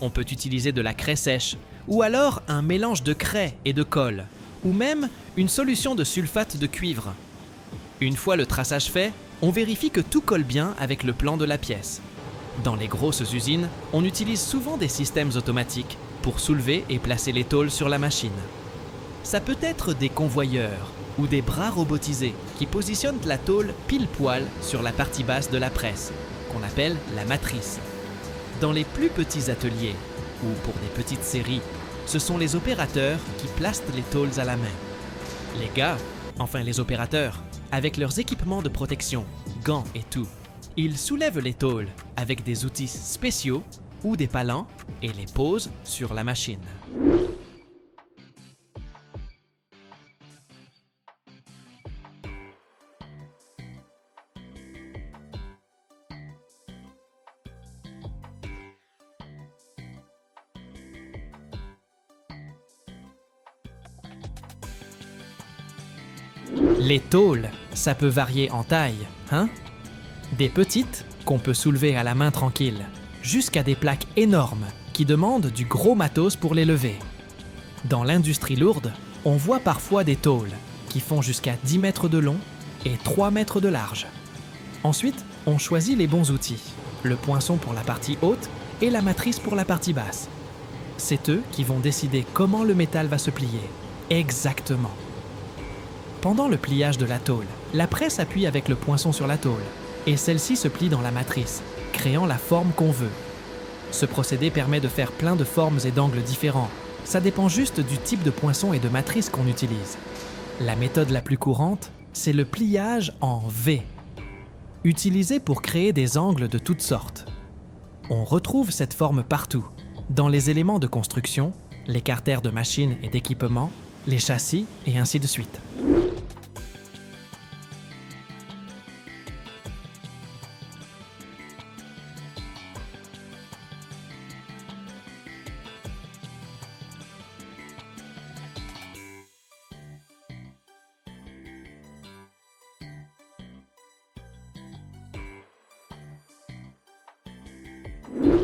On peut utiliser de la craie sèche, ou alors un mélange de craie et de colle, ou même une solution de sulfate de cuivre. Une fois le traçage fait, on vérifie que tout colle bien avec le plan de la pièce. Dans les grosses usines, on utilise souvent des systèmes automatiques pour soulever et placer les tôles sur la machine. Ça peut être des convoyeurs ou des bras robotisés qui positionnent la tôle pile-poil sur la partie basse de la presse, qu'on appelle la matrice. Dans les plus petits ateliers, ou pour des petites séries, ce sont les opérateurs qui placent les tôles à la main. Les gars, enfin les opérateurs, avec leurs équipements de protection, gants et tout, ils soulèvent les tôles avec des outils spéciaux ou des palans et les posent sur la machine. Les tôles, ça peut varier en taille, hein? Des petites, qu'on peut soulever à la main tranquille, jusqu'à des plaques énormes qui demandent du gros matos pour les lever. Dans l'industrie lourde, on voit parfois des tôles qui font jusqu'à 10 mètres de long et 3 mètres de large. Ensuite, on choisit les bons outils, le poinçon pour la partie haute et la matrice pour la partie basse. C'est eux qui vont décider comment le métal va se plier, exactement. Pendant le pliage de la tôle, la presse appuie avec le poinçon sur la tôle et celle-ci se plie dans la matrice, créant la forme qu'on veut. Ce procédé permet de faire plein de formes et d'angles différents. Ça dépend juste du type de poinçon et de matrice qu'on utilise. La méthode la plus courante, c'est le pliage en V, utilisé pour créer des angles de toutes sortes. On retrouve cette forme partout, dans les éléments de construction, les carters de machines et d'équipements, les châssis et ainsi de suite.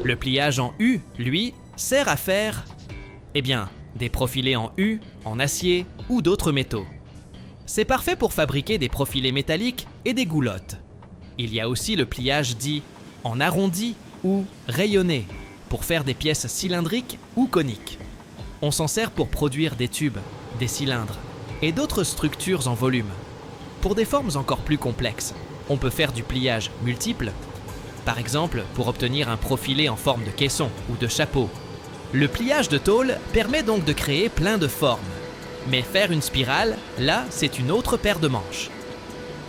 Le pliage en U, lui, sert à faire, des profilés en U, en acier ou d'autres métaux. C'est parfait pour fabriquer des profilés métalliques et des goulottes. Il y a aussi le pliage dit en arrondi ou rayonné, pour faire des pièces cylindriques ou coniques. On s'en sert pour produire des tubes, des cylindres et d'autres structures en volume. Pour des formes encore plus complexes, on peut faire du pliage multiple, par exemple pour obtenir un profilé en forme de caisson ou de chapeau. Le pliage de tôle permet donc de créer plein de formes. Mais faire une spirale, là, c'est une autre paire de manches.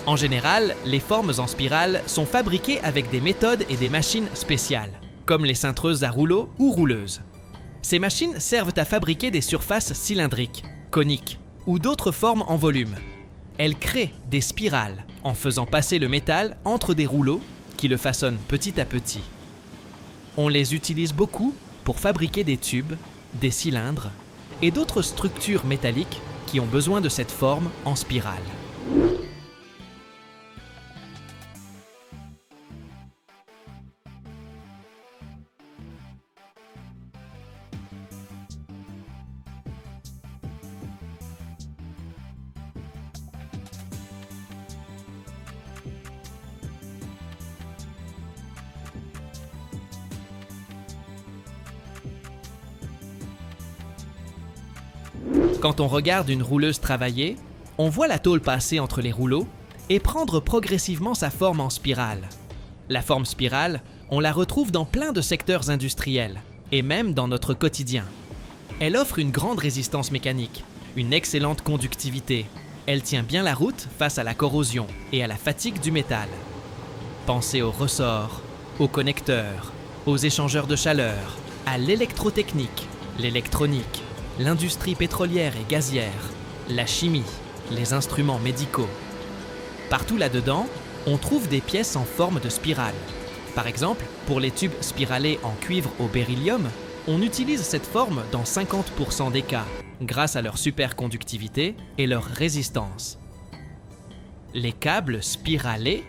En général, les formes en spirale sont fabriquées avec des méthodes et des machines spéciales, comme les cintreuses à rouleaux ou rouleuses. Ces machines servent à fabriquer des surfaces cylindriques, coniques ou d'autres formes en volume. Elles créent des spirales en faisant passer le métal entre des rouleaux qui le façonnent petit à petit. On les utilise beaucoup pour fabriquer des tubes, des cylindres et d'autres structures métalliques qui ont besoin de cette forme en spirale. Quand on regarde une rouleuse travailler, on voit la tôle passer entre les rouleaux et prendre progressivement sa forme en spirale. La forme spirale, on la retrouve dans plein de secteurs industriels et même dans notre quotidien. Elle offre une grande résistance mécanique, une excellente conductivité. Elle tient bien la route face à la corrosion et à la fatigue du métal. Pensez aux ressorts, aux connecteurs, aux échangeurs de chaleur, à l'électrotechnique, l'électronique, l'industrie pétrolière et gazière, la chimie, les instruments médicaux. Partout là-dedans, on trouve des pièces en forme de spirale. Par exemple, pour les tubes spiralés en cuivre au beryllium, on utilise cette forme dans 50% des cas, grâce à leur superconductivité et leur résistance. Les câbles spiralés,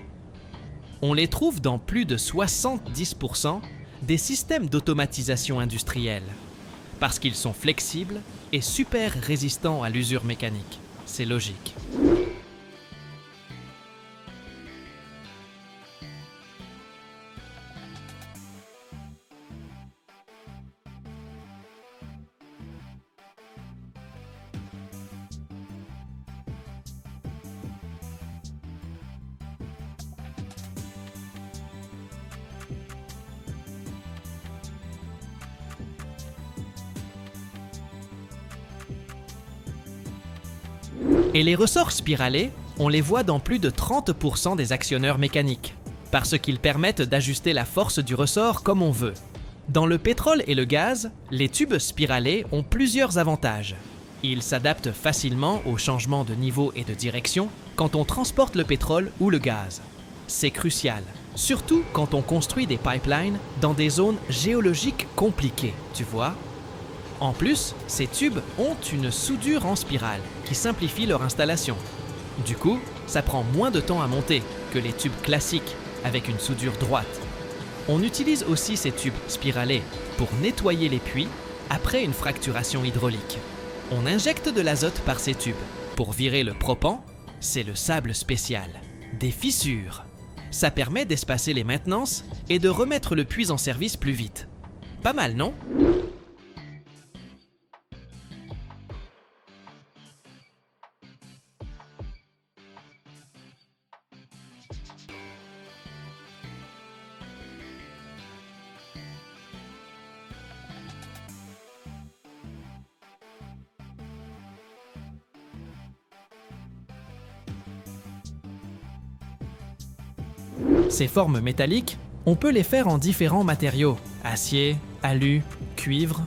on les trouve dans plus de 70% des systèmes d'automatisation industrielle, parce qu'ils sont flexibles et super résistants à l'usure mécanique. C'est logique. Et les ressorts spiralés, on les voit dans plus de 30% des actionneurs mécaniques, parce qu'ils permettent d'ajuster la force du ressort comme on veut. Dans le pétrole et le gaz, les tubes spiralés ont plusieurs avantages. Ils s'adaptent facilement aux changements de niveau et de direction quand on transporte le pétrole ou le gaz. C'est crucial, surtout quand on construit des pipelines dans des zones géologiques compliquées, tu vois. En plus, ces tubes ont une soudure en spirale qui simplifie leur installation. Du coup, ça prend moins de temps à monter que les tubes classiques avec une soudure droite. On utilise aussi ces tubes spiralés pour nettoyer les puits après une fracturation hydraulique. On injecte de l'azote par ces tubes. Pour virer le propan, c'est le sable spécial. Des fissures. Ça permet d'espacer les maintenances et de remettre le puits en service plus vite. Pas mal, non? Ces formes métalliques, on peut les faire en différents matériaux, acier, alu, cuivre.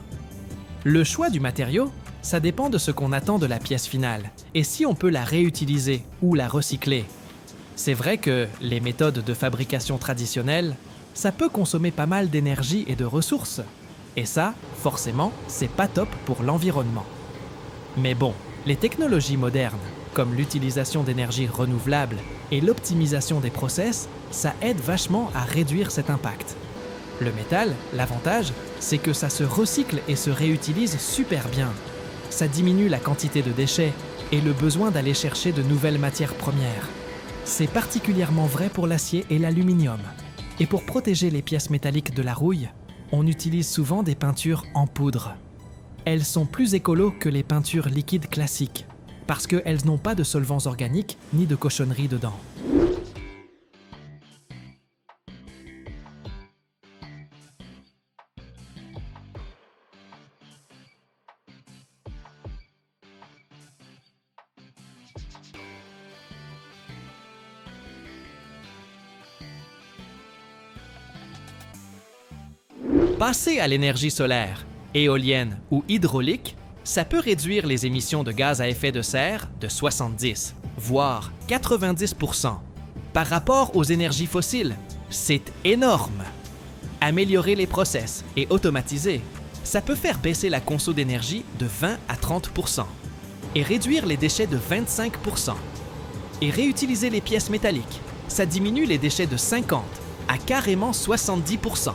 Le choix du matériau, ça dépend de ce qu'on attend de la pièce finale et si on peut la réutiliser ou la recycler. C'est vrai que les méthodes de fabrication traditionnelles, ça peut consommer pas mal d'énergie et de ressources. Et ça, forcément, c'est pas top pour l'environnement. Mais bon, les technologies modernes, comme l'utilisation d'énergie renouvelable et l'optimisation des process, ça aide vachement à réduire cet impact. Le métal, l'avantage, c'est que ça se recycle et se réutilise super bien. Ça diminue la quantité de déchets et le besoin d'aller chercher de nouvelles matières premières. C'est particulièrement vrai pour l'acier et l'aluminium. Et pour protéger les pièces métalliques de la rouille, on utilise souvent des peintures en poudre. Elles sont plus écolos que les peintures liquides classiques, parce qu'elles n'ont pas de solvants organiques ni de cochonneries dedans. Passer à l'énergie solaire, éolienne ou hydraulique, ça peut réduire les émissions de gaz à effet de serre de 70, voire 90%. Par rapport aux énergies fossiles, c'est énorme. Améliorer les process et automatiser, ça peut faire baisser la conso d'énergie de 20 à 30% et réduire les déchets de 25%. Et réutiliser les pièces métalliques, ça diminue les déchets de 50 à carrément 70%.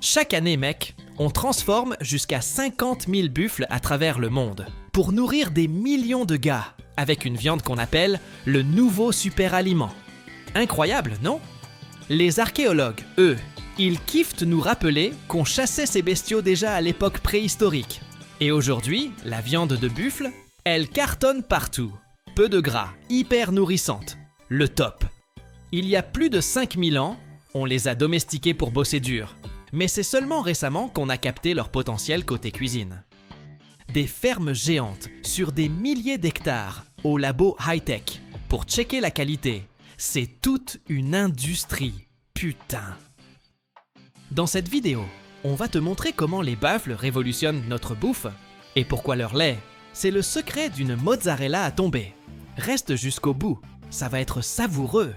Chaque année, mec, on transforme jusqu'à 50 000 buffles à travers le monde pour nourrir des millions de gars avec une viande qu'on appelle le nouveau super-aliment. Incroyable, non? Les archéologues, eux, ils kiffent nous rappeler qu'on chassait ces bestiaux déjà à l'époque préhistorique. Et aujourd'hui, la viande de buffle, elle cartonne partout. Peu de gras, hyper nourrissante. Le top. Il y a plus de 5000 ans, on les a domestiqués pour bosser dur. Mais c'est seulement récemment qu'on a capté leur potentiel côté cuisine. Des fermes géantes sur des milliers d'hectares au labo high-tech pour checker la qualité. C'est toute une industrie, putain. Dans cette vidéo, on va te montrer comment les buffles révolutionnent notre bouffe et pourquoi leur lait, c'est le secret d'une mozzarella à tomber. Reste jusqu'au bout, ça va être savoureux.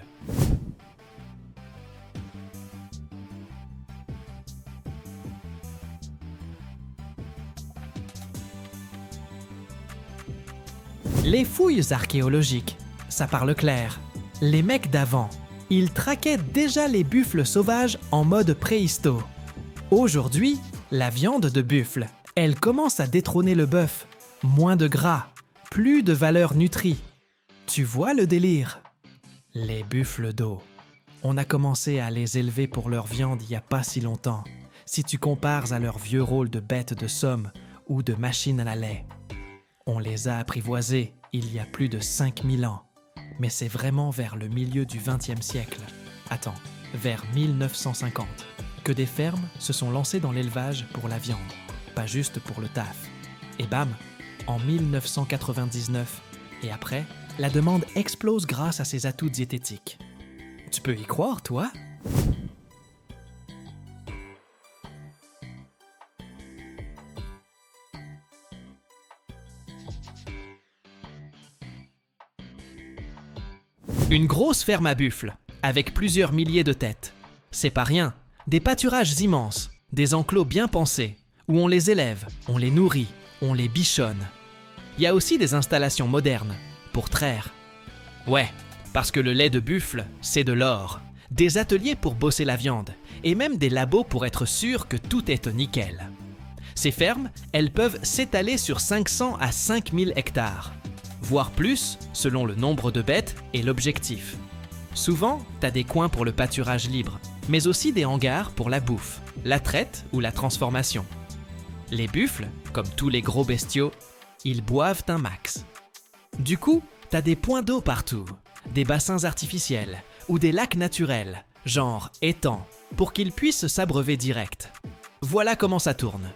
Les fouilles archéologiques, ça parle clair. Les mecs d'avant, ils traquaient déjà les buffles sauvages en mode préhisto. Aujourd'hui, la viande de buffle, elle commence à détrôner le bœuf. Moins de gras, plus de valeur nutrie. Tu vois le délire? Les buffles d'eau. On a commencé à les élever pour leur viande il n'y a pas si longtemps, si tu compares à leur vieux rôle de bêtes de somme ou de machines à lait. On les a apprivoisés il y a plus de 5000 ans. Mais c'est vraiment vers le milieu du XXe siècle, vers 1950, que des fermes se sont lancées dans l'élevage pour la viande, pas juste pour le taf. Et bam, en 1999, et après, la demande explose grâce à ses atouts diététiques. Tu peux y croire, toi? Une grosse ferme à buffles, avec plusieurs milliers de têtes. C'est pas rien, des pâturages immenses, des enclos bien pensés, où on les élève, on les nourrit, on les bichonne. Il y a aussi des installations modernes, pour traire. Ouais, parce que le lait de buffle, c'est de l'or. Des ateliers pour bosser la viande, et même des labos pour être sûr que tout est au nickel. Ces fermes, elles peuvent s'étaler sur 500 à 5000 hectares. Voire plus, selon le nombre de bêtes et l'objectif. Souvent, t'as des coins pour le pâturage libre, mais aussi des hangars pour la bouffe, la traite ou la transformation. Les buffles, comme tous les gros bestiaux, ils boivent un max. Du coup, t'as des points d'eau partout, des bassins artificiels ou des lacs naturels, genre étangs, pour qu'ils puissent s'abreuver direct. Voilà comment ça tourne.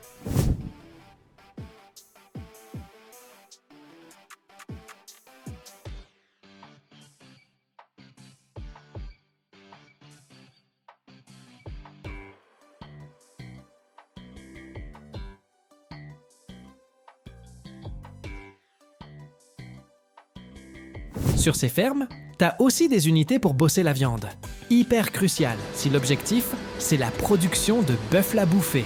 Sur ces fermes, t'as aussi des unités pour bosser la viande. Hyper crucial si l'objectif, c'est la production de bœuf à bouffer.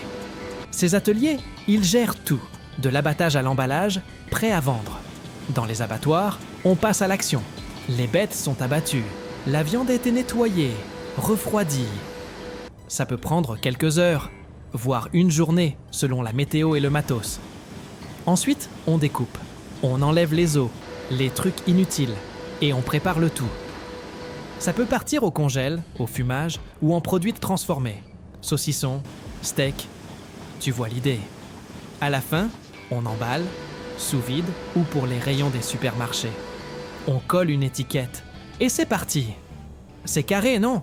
Ces ateliers, ils gèrent tout, de l'abattage à l'emballage, prêt à vendre. Dans les abattoirs, on passe à l'action. Les bêtes sont abattues, la viande a été nettoyée, refroidie. Ça peut prendre quelques heures, voire une journée, selon la météo et le matos. Ensuite, on découpe. On enlève les os, les trucs inutiles, et on prépare le tout. Ça peut partir au congèle, au fumage ou en produits transformés. Saucisson, steak, tu vois l'idée. À la fin, on emballe, sous vide ou pour les rayons des supermarchés. On colle une étiquette et c'est parti. C'est carré, non?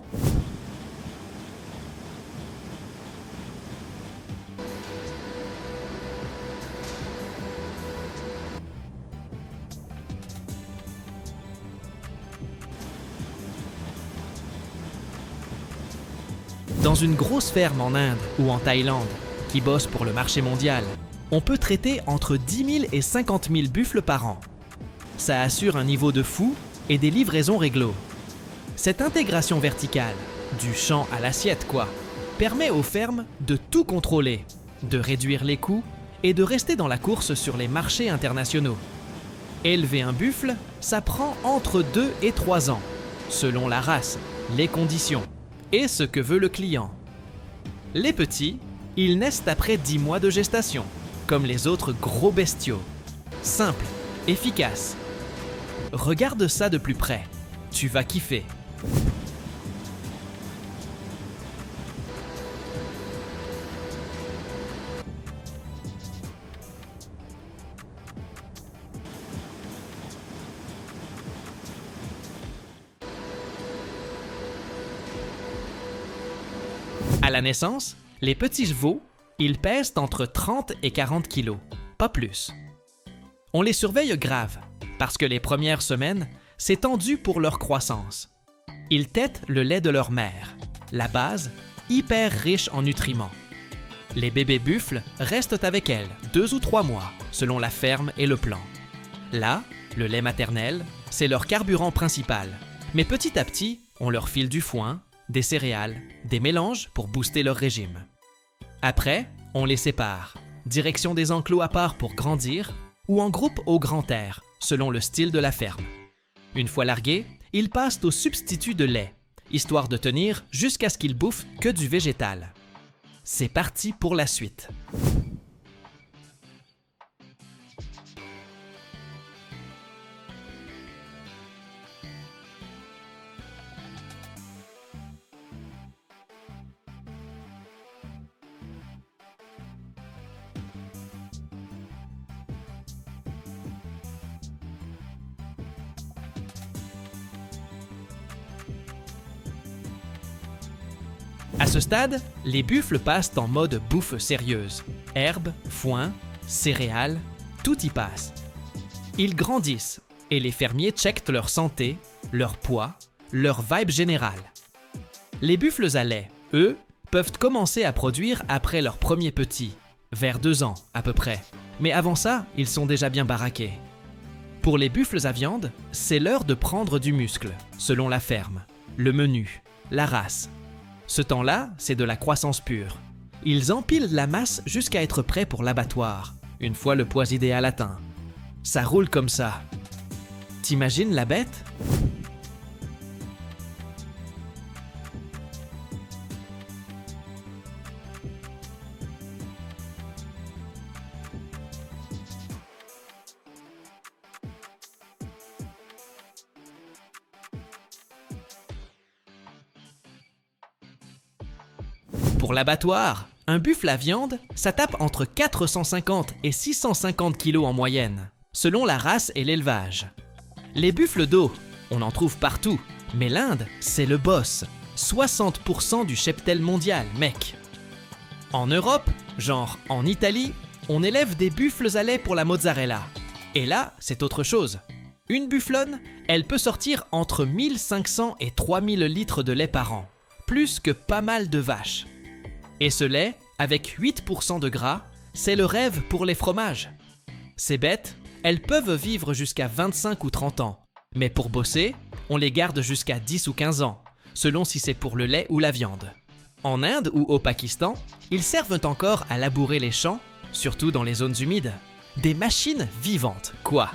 Dans une grosse ferme en Inde ou en Thaïlande, qui bosse pour le marché mondial, on peut traiter entre 10 000 et 50 000 buffles par an. Ça assure un niveau de fou et des livraisons réglo. Cette intégration verticale, du champ à l'assiette quoi, permet aux fermes de tout contrôler, de réduire les coûts et de rester dans la course sur les marchés internationaux. Élever un buffle, ça prend entre 2 et 3 ans, selon la race, les conditions et ce que veut le client. Les petits, ils naissent après 10 mois de gestation, comme les autres gros bestiaux. Simple, efficace. Regarde ça de plus près, tu vas kiffer. À la naissance, les petits veaux, ils pèsent entre 30 et 40 kilos, pas plus. On les surveille grave, parce que les premières semaines, c'est tendu pour leur croissance. Ils tètent le lait de leur mère, la base, hyper riche en nutriments. Les bébés buffles restent avec elles 2 ou 3 mois, selon la ferme et le plan. Là, le lait maternel, c'est leur carburant principal, mais petit à petit, on leur file du foin, des céréales, des mélanges pour booster leur régime. Après, on les sépare, direction des enclos à part pour grandir ou en groupe au grand air, selon le style de la ferme. Une fois largués, ils passent au substitut de lait, histoire de tenir jusqu'à ce qu'ils bouffent que du végétal. C'est parti pour la suite. À ce stade, les buffles passent en mode bouffe sérieuse. Herbes, foin, céréales, tout y passe. Ils grandissent et les fermiers checkent leur santé, leur poids, leur vibe générale. Les buffles à lait, eux, peuvent commencer à produire après leur premier petit, vers 2 ans à peu près. Mais avant ça, ils sont déjà bien baraqués. Pour les buffles à viande, c'est l'heure de prendre du muscle, selon la ferme, le menu, la race. Ce temps-là, c'est de la croissance pure. Ils empilent la masse jusqu'à être prêts pour l'abattoir, une fois le poids idéal atteint. Ça roule comme ça. T'imagines la bête ? Pour l'abattoir, un buffle à viande, ça tape entre 450 et 650 kg en moyenne, selon la race et l'élevage. Les buffles d'eau, on en trouve partout, mais l'Inde, c'est le boss. 60% du cheptel mondial, mec. En Europe, genre en Italie, on élève des buffles à lait pour la mozzarella. Et là, c'est autre chose. Une bufflonne, elle peut sortir entre 1500 et 3000 litres de lait par an, plus que pas mal de vaches. Et ce lait, avec 8% de gras, c'est le rêve pour les fromages. Ces bêtes, elles peuvent vivre jusqu'à 25 ou 30 ans. Mais pour bosser, on les garde jusqu'à 10 ou 15 ans, selon si c'est pour le lait ou la viande. En Inde ou au Pakistan, ils servent encore à labourer les champs, surtout dans les zones humides. Des machines vivantes, quoi.